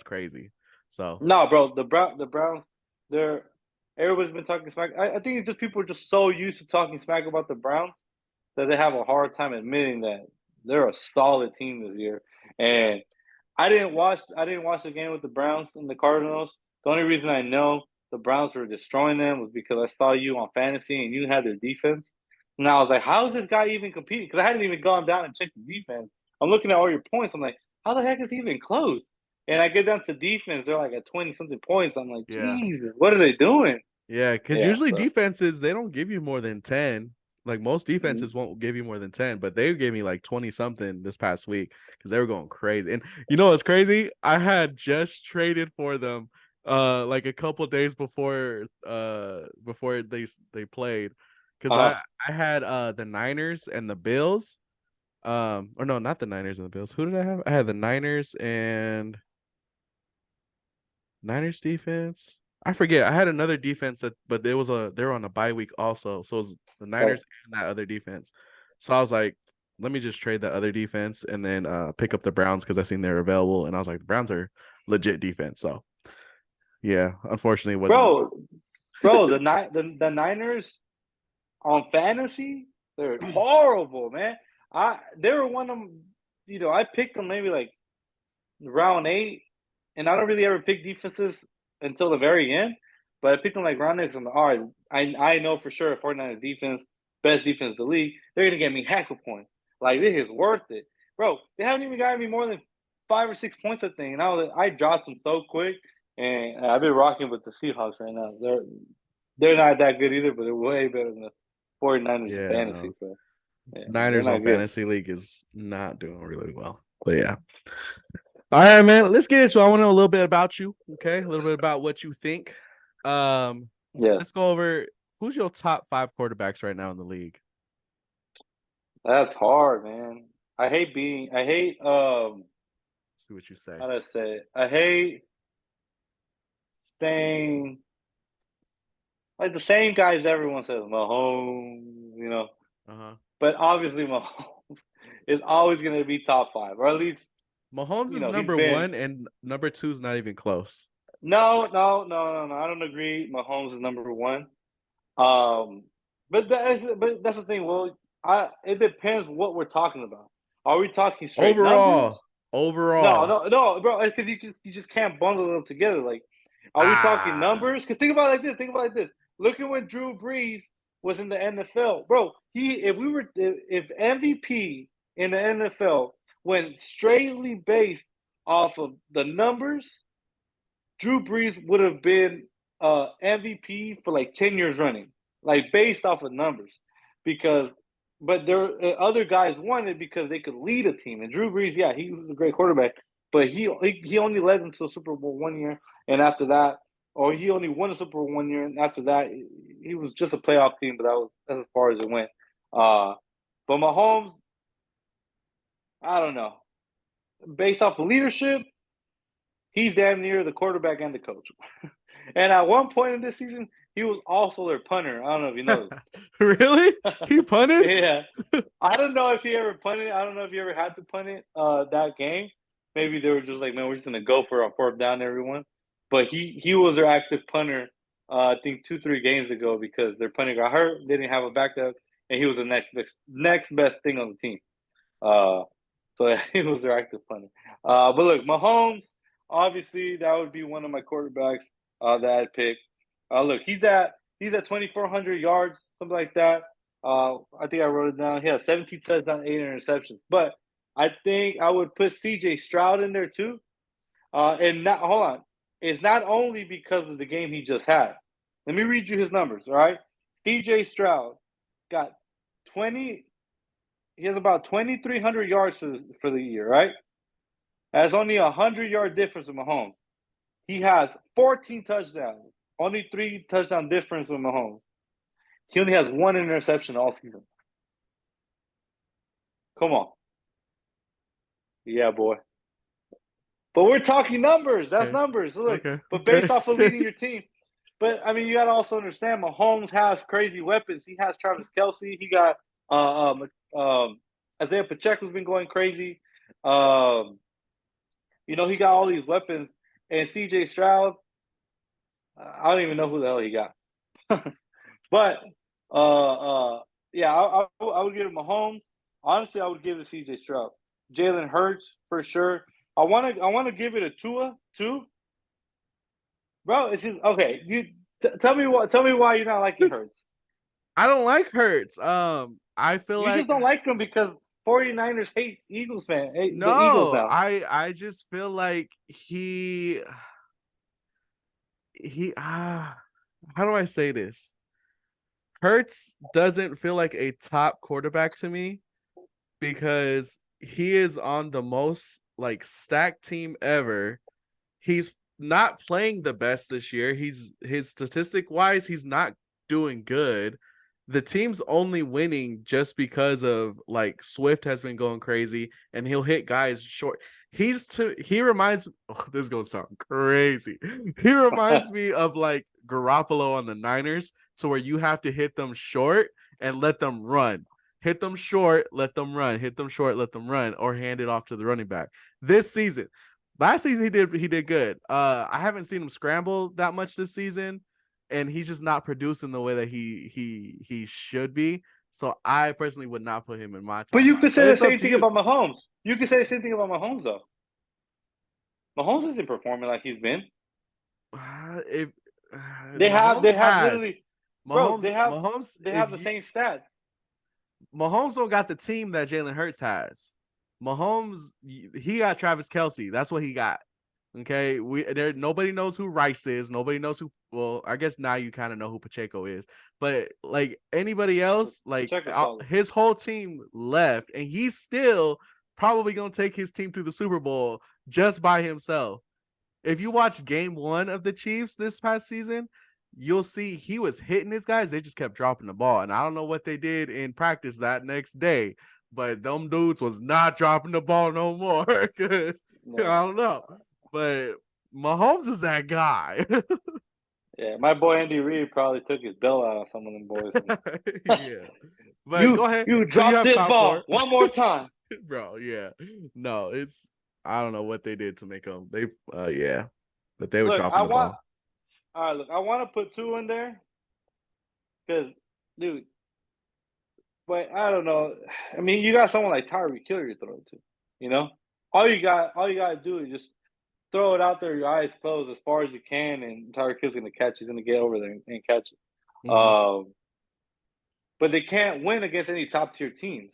crazy. So No, bro, the Browns, they're everybody's been talking smack. I think it's just people are just so used to talking smack about the Browns that they have a hard time admitting that they're a solid team this year. yeah, And I didn't watch the game with the Browns and the Cardinals. The only reason I know the Browns were destroying them was because I saw you on fantasy and you had their defense. And I was like, how is this guy even competing? Because I hadn't even gone down and checked the defense. I'm looking at all your points. I'm like, how the heck is he even close? And I get down to defense, they're like at 20 something points. I'm like, yeah. Jesus, what are they doing? Yeah, because Yeah, usually so defenses they don't give you more than 10. Like most mm-hmm. defenses won't give you more than 10, but they gave me like 20 something this past week because they were going crazy. And you know what's crazy? I had just traded for them like a couple days before they played, because Uh-huh. I had the Niners and the Bills. Or no, not the Niners and the Bills. Who did I have? I had the Niners defense. I forget. I had another defense but they were on a bye week also. So it was the Right. Niners and that other defense. So I was like, let me just trade that other defense and then pick up the Browns because I seen they're available. And I was like, the Browns are legit defense. So yeah, unfortunately, it wasn't. Bro, bro, the Niners on fantasy, they're horrible, man. They were one of them, I picked them maybe like round 8, and I don't really ever pick defenses until the very end. But I picked them like round 8 because I'm like, all right, I know for sure 49ers defense, best defense in the league, they're gonna get me heck of points. Like this is worth it, bro. They haven't even gotten me more than 5 or 6 points, I think, and I dropped them so quick. And I've been rocking with the Seahawks right now. They're not that good either, but they're way better than the 49ers in Yeah, fantasy. no. So yeah, they're Niners not on good. fantasy league is not doing really well. But yeah. All right, man. Let's get into it. I want to know a little bit about you. Okay. A little bit about what you think. Um, Yeah, let's go over who's your top 5 quarterbacks right now in the league. that's hard, man. I hate See what you say. how do I say it? I hate staying like the same guys everyone says, Mahomes. Uh-huh. But obviously Mahomes is always gonna be top 5, or at least, Mahomes is he's number been. 1 and number 2 is not even close. No, no, no, no, no. I don't agree. Mahomes is number 1. Um, but that's the thing. Well, it depends what we're talking about. Are we talking straight numbers? Overall, No, overall. no, no, bro. Because you just can't bundle them together. Like, are we talking Ah. numbers? Because think about it like this. Think about it like this. Look at when Drew Brees was in the NFL, bro. If MVP in the NFL went straightly based off of the numbers, Drew Brees would have been MVP for like 10 years running, like based off of numbers. Because, but there other guys won it because they could lead a team. And Drew Brees, yeah, he was a great quarterback, but he only led them to a Super Bowl one year, and after that, or he only won a Super Bowl one year, and after that, he was just a playoff team. But that's as far as it went. Uh, but Mahomes, I don't know. Based off of leadership, he's damn near the quarterback and the coach. And at one point in this season, he was also their punter. I don't know if you know Really? He punted? yeah. I don't know if he ever punted. I don't know if he ever had to punt it that game. Maybe they were just like, man, we're just gonna go for a fourth down, everyone. But he was their active punter. I think 2-3 games ago because their punter got hurt. They didn't have a backup, and he was the next best thing on the team. Uh, so he was their active punter. But look, Mahomes, obviously that would be one of my quarterbacks that I'd pick. Look, he's at 2,400 yards, something like that. I think I wrote it down. He has 17 touchdowns, 8 interceptions. But I think I would put C.J. Stroud in there too. And not hold on, it's not only because of the game he just had. Let me read you his numbers. All right, C.J. Stroud got 20. He has about 2,300 yards for the year. Right, that's only a 100-yard difference with Mahomes. He has 14 touchdowns, only 3 touchdown difference with Mahomes. He only has one interception all season. Come on. Yeah, boy. But we're talking numbers. That's Okay. numbers. Look, Okay. but Okay. based off of leading your team. But I mean, you got to also understand Mahomes has crazy weapons. He has Travis Kelsey. He got Isaiah Pacheco's been going crazy. Um, he got all these weapons. And CJ Stroud, I don't even know who the hell he got. But yeah, I would give it Mahomes. Honestly, I would give it to CJ Stroud. Jalen Hurts for sure. I want to give it a Tua too, bro. It's just okay. Tell me why you're not liking Hurts. I don't like Hurts. I feel You just like don't like him because 49ers hate hate the Eagles no, now. I just feel like he how do I say this? Hurts doesn't feel like a top quarterback to me because he is on the most like stacked team ever. He's not playing the best this year. His statistic wise, he's not doing good. The team's only winning just because of like Swift has been going crazy and he'll hit guys short. He reminds this is gonna sound crazy. He reminds me of like Garoppolo on the Niners, to where you have to hit them short and let them run. Hit them short, let them run, hit them short, let them run, or hand it off to the running back. This season, last season he did good. I haven't seen him scramble that much this season, and he's just not producing the way that he should be. So I personally would not put him in my But top you five. could say But the it's up same to thing you. about Mahomes. You could say the same thing about Mahomes, though. Mahomes isn't performing like he's been. If They have Mahomes they have has literally, bro. They if have the you same stats. Mahomes don't got the team that Jalen Hurts has. Mahomes, he got Travis Kelsey. That's what he got. Okay, nobody knows who Rice is. Nobody knows who. Well, I guess now you kind of know who Pacheco is, but like anybody else, like Pacheco's solid. his whole team left, and he's still probably gonna take his team to the Super Bowl just by himself. If you watch Game 1 of the Chiefs this past season, you'll see he was hitting his guys. They just kept dropping the ball, and I don't know what they did in practice that next day, but them dudes was not dropping the ball no more. Cause I Yeah. don't know, but Mahomes is that guy. Yeah, my boy Andy Reid probably took his belt out on some of them boys. Yeah, but you go ahead. you Who you drop have this top ball four, one more time. bro? Yeah, no, it's I don't know what they did to make them. They, yeah, but they were Look, dropping the ball. all right, look, I want to put two in there because, dude, but I don't know. I mean, you got someone like Tyreek Hill to throw it to. You know, all you got to do is just throw it out there, your eyes closed as far as you can, and Tyreek Hill's gonna catch. He's gonna get over there and catch it. Mm-hmm. But they can't win against any top tier teams.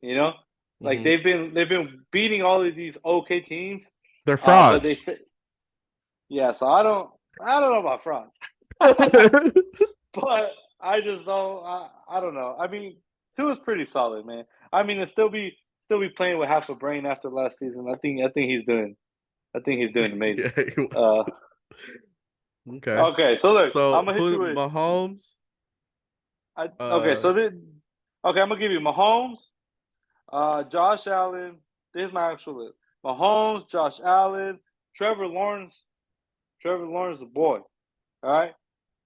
You know, like Mm-hmm. they've been beating all of these okay teams. They're But frauds. yeah. So I don't know about France, but I just don't. I don't know. I mean, two is pretty solid, man. I mean, to still be playing with half a brain after last season. I think he's doing. I think he's doing amazing. Yeah, he was. Uh, Okay. okay, so look, I'm So gonna hit who you with. Mahomes? Okay, Uh so okay, I'm gonna give you Mahomes, Josh Allen. This is my actual list: Mahomes, Josh Allen, Trevor Lawrence. Trevor Lawrence, the boy. All right,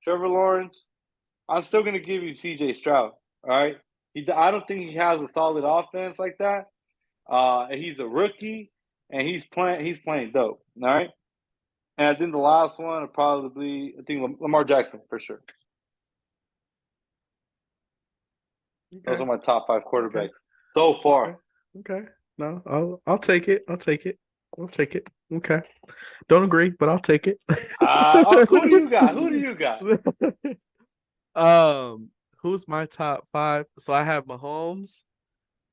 Trevor Lawrence. I'm still gonna give you C.J. Stroud. All right, I don't think he has a solid offense like that. He's a rookie, and he's playing dope. All right, and I think the last one would probably I think Lamar Jackson for sure. Those okay. are my top five Okay. quarterbacks so Okay. far. Okay. No, I'll take it. I'll take it. I'll take it. Okay. Don't agree, but I'll take it. Who do you got? Who do you got? um, who's my top five? So I have Mahomes.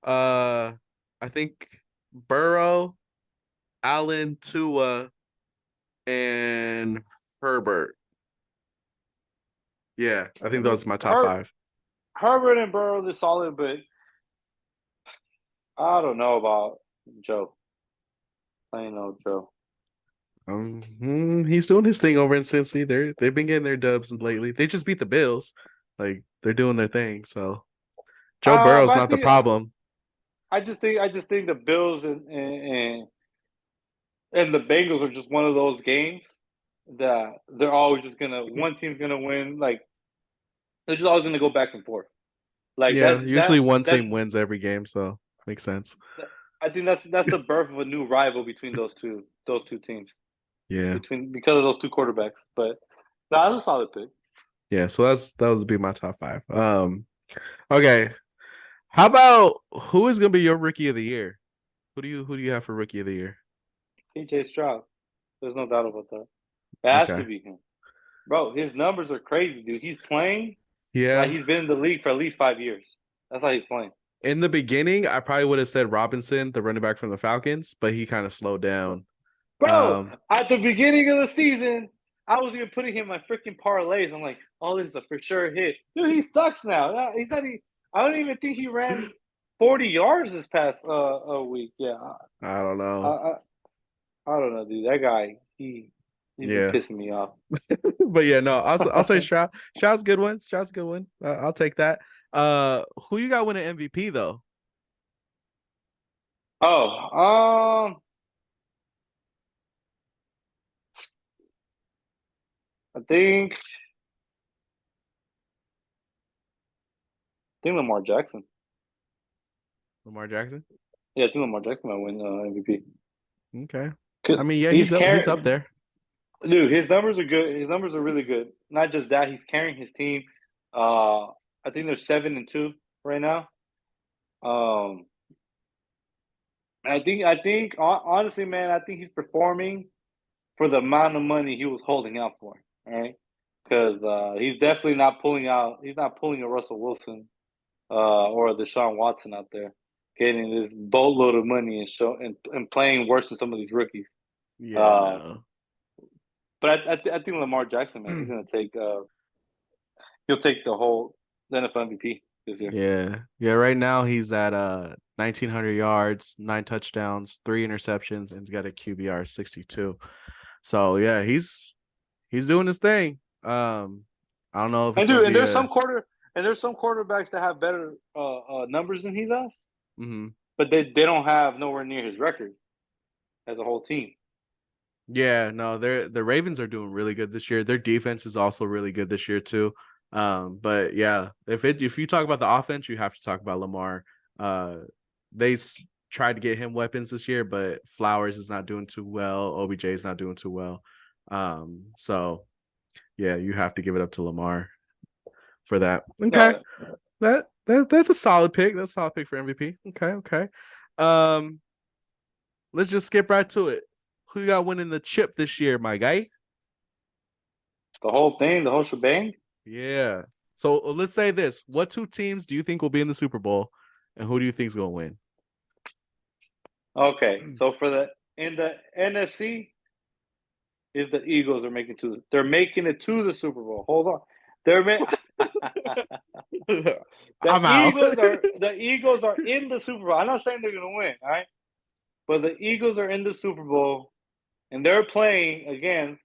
Uh, I think Burrow, Allen, Tua, and Herbert. Yeah, I I think those mean, are my top five. Herbert and Burrow is solid, but I don't know about Joe. Plain old Joe. He's doing his thing over in Cincy. They've been getting their dubs lately. They just beat the Bills. Like they're doing their thing. So Joe Burrow's But not the problem. I just think the Bills and the Bengals are just one of those games that they're always just gonna one team's gonna win. Like they're just always gonna go back and forth. Like Yeah, usually one that's team wins every game, so makes sense. I think that's the birth of a new rival between those two teams Yeah, between because of those two quarterbacks. But no, that's a solid pick. yeah. So that would be my top five. Okay. How about who is gonna be your rookie of the year? Who do you have for rookie of the year? CJ Stroud. There's no doubt about that. It has to Okay. be him. Bro, his numbers are crazy, dude. He's playing like Yeah. he's been in the league for at least 5 years. That's how he's playing. In the beginning, I probably would have said Robinson, the running back from the Falcons, but he kind of slowed down. Bro, Um, at the beginning of the season, I was even putting him in my freaking parlays. I'm like, oh, this is a for sure hit. Dude, he sucks now. I don't even think he ran 40 yards this past week. Yeah. I don't I, know. I, I don't know, dude. That guy, He's been Yeah. pissing me off. But yeah, no, I'll say Stroud. Stroud's a good one. Stroud's a good one. I'll take that. Who you got winning MVP though? Oh, I think Lamar Jackson. Lamar Jackson. Yeah, I think Lamar Jackson might win MVP. Okay. 'Cause I mean, yeah, he's he's up carrying, there. dude. His numbers are good. His numbers are really good. Not just that, he's carrying his team. I think they're 7-2 right now. Um, I think honestly, man, I think he's performing for the amount of money he was holding out for. All right, because he's definitely not pulling out. He's not pulling a Russell Wilson or a Deshaun Watson out there, getting this boatload of money and playing worse than some of these rookies. Yeah, Uh, no. but I think Lamar Jackson, man, he'll take the NFL MVP this year. Yeah. Yeah, right now he's at 1900 yards, 9 touchdowns, 3 interceptions, and he's got a QBR 62. So yeah, he's doing his thing. I don't know if it's And gonna dude, and be a there's some quarterbacks that have better numbers than he does, mhm. but they don't have nowhere near his record as a whole team. Yeah, no, the Ravens are doing really good this year. Their defense is also really good this year too. But yeah, if you talk about the offense, you have to talk about Lamar. Uh, tried to get him weapons this year, but Flowers is not doing too well. OBJ is not doing too well. So yeah, you have to give it up to Lamar for that. Okay, No, that's a solid pick. That's a solid pick for MVP. Okay. Um, let's just skip right to it. Who you got winning the chip this year, my guy? the whole thing, the whole shebang. Yeah. So let's say this: what two teams do you think will be in the Super Bowl, and who do you think is going to win? Okay, so in the NFC is the Eagles are making to they're making it to the Super Bowl. Hold on, they're I'm out. The Eagles are in the Super Bowl. I'm not saying they're gonna win, all right, but the Eagles are in the Super Bowl and they're playing against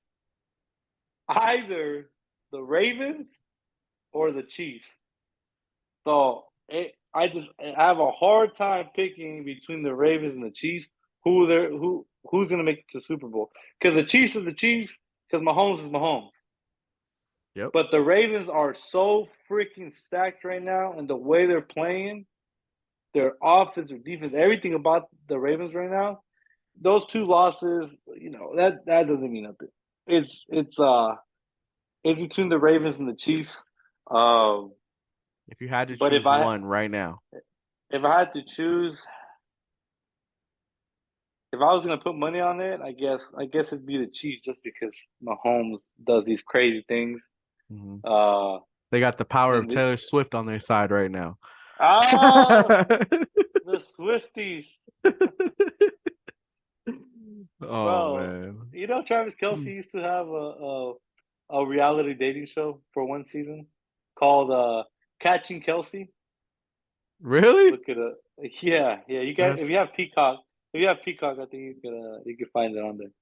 either the Ravens or the Chiefs. So I have a hard time picking between the Ravens and the Chiefs. Who's gonna make it to the Super Bowl? Because the Chiefs are the Chiefs. Because Mahomes is Mahomes. Yep. But the Ravens are so freaking stacked right now, and the way they're playing, their offense, their defense, everything about the Ravens right now. Those two losses, that doesn't mean nothing. It's between the Ravens and the Chiefs. Um, If you had to but choose one right now, if I had to choose, if I was gonna put money on it, I guess it'd be the Chiefs just because Mahomes does these crazy things. mm-hmm. Uh, They got the power of and Taylor Swift on their side right now. oh, the Swifties. Oh Well, man. Travis Kelce used to have a reality dating show for one season called Catching Kelsey. Really? Look at it. Yeah. You guys, That's if you have Peacock, I think you can find it on there.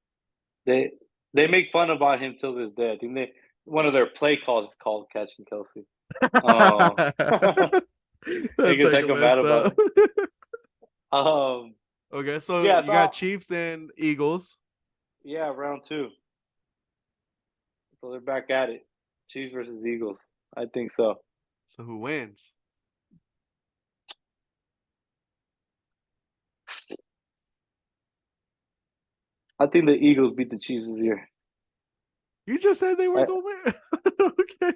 They make fun about him till this day. I think one of their play calls is called Catching Kelsey. They that's get like heck mad messed about up. it. Um, Okay, so yeah, you got Chiefs and Eagles. round two. So they're back at it. Chiefs versus Eagles. I think so. So who wins? I think the Eagles beat the Chiefs this year. You just said they I, weren't gonna win. Okay.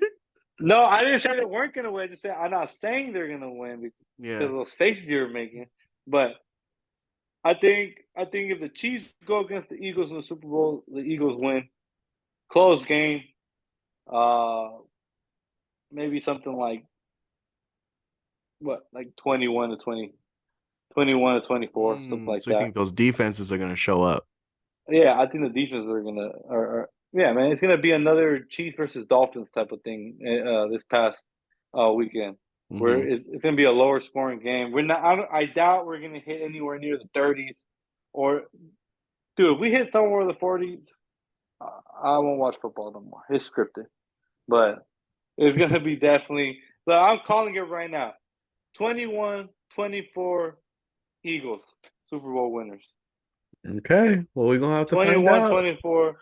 no, I didn't say they weren't going to win. I just said I'm not saying they're going to win because Yeah. of those faces you're making. But I think if the Chiefs go against the Eagles in the Super Bowl, the Eagles win. Close game. Uh, maybe something like 21 to 20, 21 to 24, something like So you that. think those defenses are gonna show up? Yeah, I think the defenses are gonna yeah, man, it's gonna be another Chiefs versus Dolphins type of thing this past weekend, where Mm-hmm. it's gonna be a lower scoring game. We're not. I doubt we're gonna hit anywhere near the 30s, or dude, if we hit somewhere in the 40s, I won't watch football no more. It's scripted, but it's gonna be definitely. But I'm calling it right now. 21-24 Eagles Super Bowl winners. Okay. Well, we're gonna have to find out. 21-24,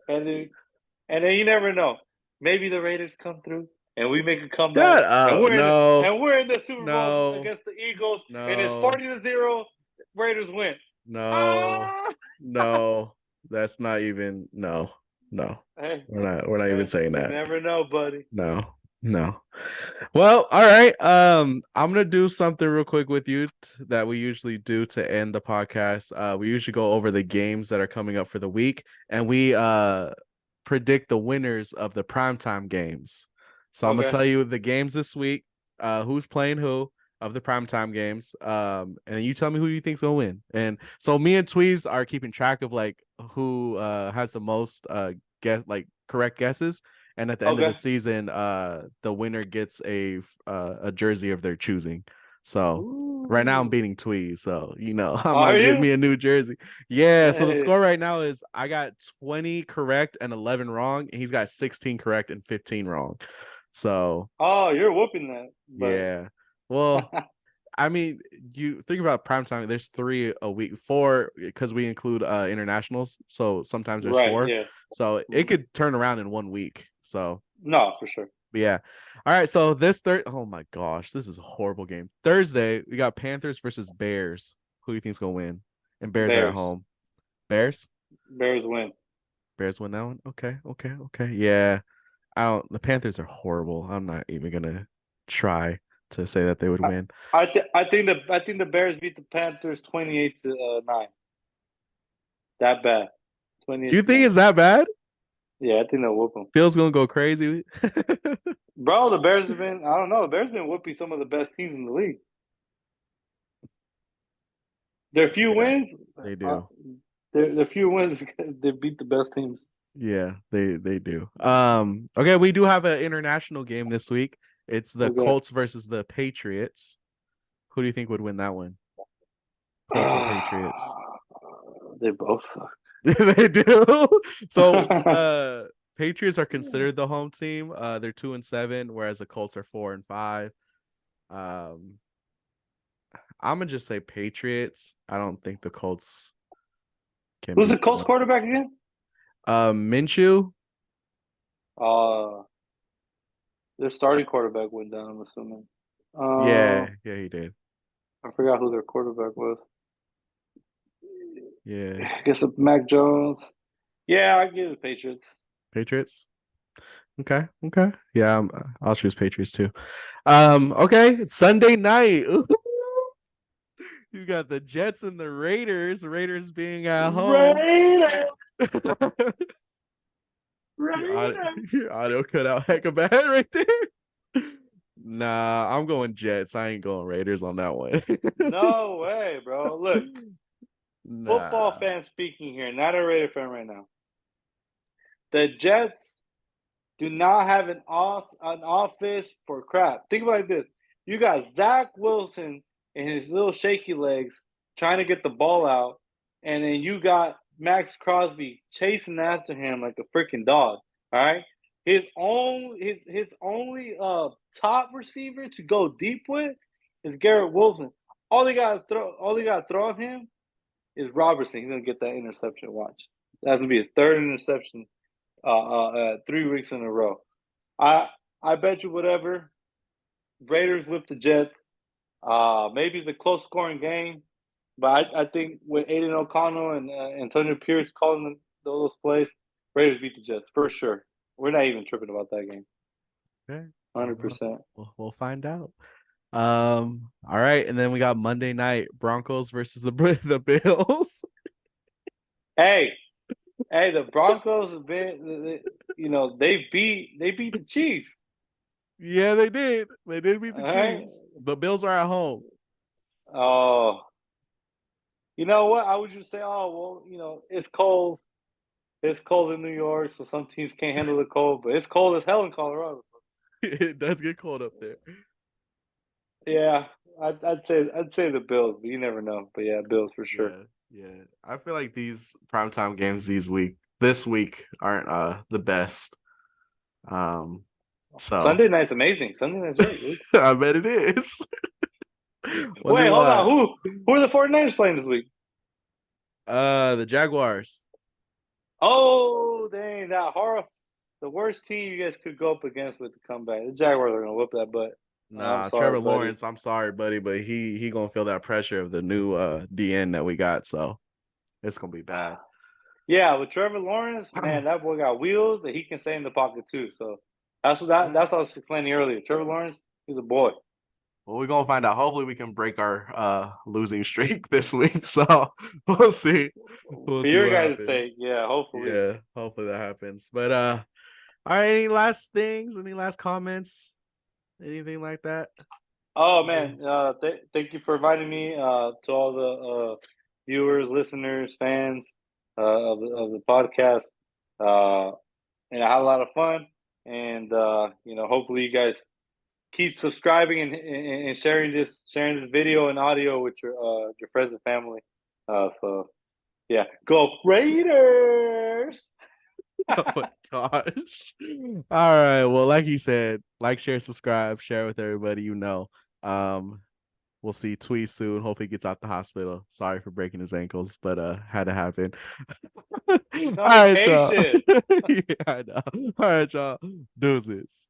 and then you never know. Maybe the Raiders come through and we make a comeback, Shut and up. No, we're in the Super Bowl no, against the Eagles, and it's no, 40-0. Raiders win. no, Ah! no. That's not even no, no. Hey, We're not even hey, saying you that. never know, buddy. No, no. Well, all right. I'm gonna do something real quick with you that we usually do to end the podcast. We usually go over the games that are coming up for the week, and we predict the winners of the primetime games. So I'm gonna Okay, tell you the games this week, who's playing who of the primetime games. And you tell me who you think's gonna win. And so me and Tweez are keeping track of like who has the most correct guesses. And at the end of the okay. season, the winner gets a jersey of their choosing. So right now I'm Ooh. beating Tweez, so I Are might get you? me a new jersey. Yeah, so the Hey. score right now is I got 20 correct and 11 wrong, and he's got 16 correct and 15 wrong. So Oh, you're whooping that, but yeah. Well, I mean, you think about prime time, there's 3 a week, 4 because we include internationals. So sometimes there's right, 4. yeah. So it Mhm. could turn around in 1 week. So No, for sure. yeah. All right. So this third, oh my gosh, this is a horrible game. Thursday, we got Panthers versus Bears. Who do you think's gonna win? And Bears are at Bears. home. Bears? Bears win. Bears win that one? Okay, okay, okay. Yeah. I don't the Panthers are horrible. I'm not even gonna try to say that they would I, win. I think the Bears beat the Panthers 28-9. That bad. You 28 to think 9. it's that bad? Yeah, I think they'll whoop them. Phil's gonna go crazy. Bro, the Bears have been, I don't know, the Bears have been whooping some of the best teams in the league. Their few Yeah, wins, they uh, do. their few wins because they beat the best teams. Yeah, they do. Okay, we do have an international game this week. It's the Okay. Colts versus the Patriots. Who do you think would win that one? Colts or Patriots? Ah, they both suck. They do. So Patriots are considered the home team. They're 2-7, whereas the Colts are 4-5. Um, I'm gonna just say Patriots. I don't think the Colts can Who's the beat Colts them. quarterback again? Minshew. Uh, their starting quarterback went down, I'm assuming. Yeah, yeah, he did. I forgot who their quarterback was. Yeah, I guess it's Mac Jones. Yeah, I give it Patriots. Patriots. Okay, okay. Yeah, I'll choose Patriots too. Okay, it's Sunday night. You got the Jets and the Raiders. Raiders being at home. Raiders! Your audio, Raiders! your audio cut out heck of bad right there. Nah, I'm going Jets. I ain't going Raiders on that one. No way, bro. Look, football Nah. fan speaking here, not a Raider fan right now. The Jets do not have an office for crap. Think about it like this: you got Zach Wilson and his little shaky legs trying to get the ball out, and then you got Max Crosby chasing after him like a freaking dog. All right, his only top receiver to go deep with is Garrett Wilson. All they gotta throw at him is Robertson. He's gonna get that interception. Watch. That's gonna be his third interception 3 weeks in a row. I I bet you whatever. Raiders whip the Jets. Maybe it's a close scoring game, but I think with Aiden O'Connell and Antonio Pierce calling those plays, Raiders beat the Jets for sure. We're not even tripping about that game. Okay. Hundred Well, percent. we'll find out. All right, and then we got Monday night Broncos versus the the Bills. Hey, hey, the Broncos have been, they beat the Chiefs. Yeah, they did. They did beat the All right. Chiefs. The Bills are at home. Oh, you know what? I would just say, oh well, it's cold. It's cold in New York, so some teams can't handle the cold, but it's cold as hell in Colorado. It does get cold up there. Yeah, I'd say the Bills, but you never know. But yeah, Bills for sure. Yeah, yeah. I feel like these primetime games these week this week aren't the best. So Sunday night's amazing. Sunday night's very good. I bet it is. Wait, Wonder hold on. why. Who are the 49ers playing this week? The Jaguars. Oh, dang, that horror. The worst team you guys could go up against with the comeback. The Jaguars are gonna whoop that butt. I'm Nah, sorry, Trevor buddy. Lawrence. I'm sorry, buddy, but he gonna feel that pressure of the new DN that we got. So it's gonna be bad. Yeah, with Trevor Lawrence, man, that boy got wheels that he can stay in the pocket too. So that's what I was explaining earlier. Trevor Lawrence, he's a boy. Well, we're gonna find out. Hopefully, we can break our losing streak this week. So we'll see. We'll For see your what guys' happens. sake, yeah, hopefully. Yeah, hopefully that happens. But all right. Any last things? Any last comments? Anything like that? Oh man, thank you for inviting me. To all the viewers, listeners, fans of the podcast. And I had a lot of fun. And hopefully you guys keep subscribing and sharing this video and audio with your friends and family. So yeah, go Raiders! Oh my gosh. All right. Well, like you said, like, share, subscribe, share with everybody you know. Um, we'll see Tweet soon. Hope he gets out the hospital. Sorry for breaking his ankles, but had to happen. All He's on right, y'all. vacation. Yeah, I know. All right, y'all. Deuces.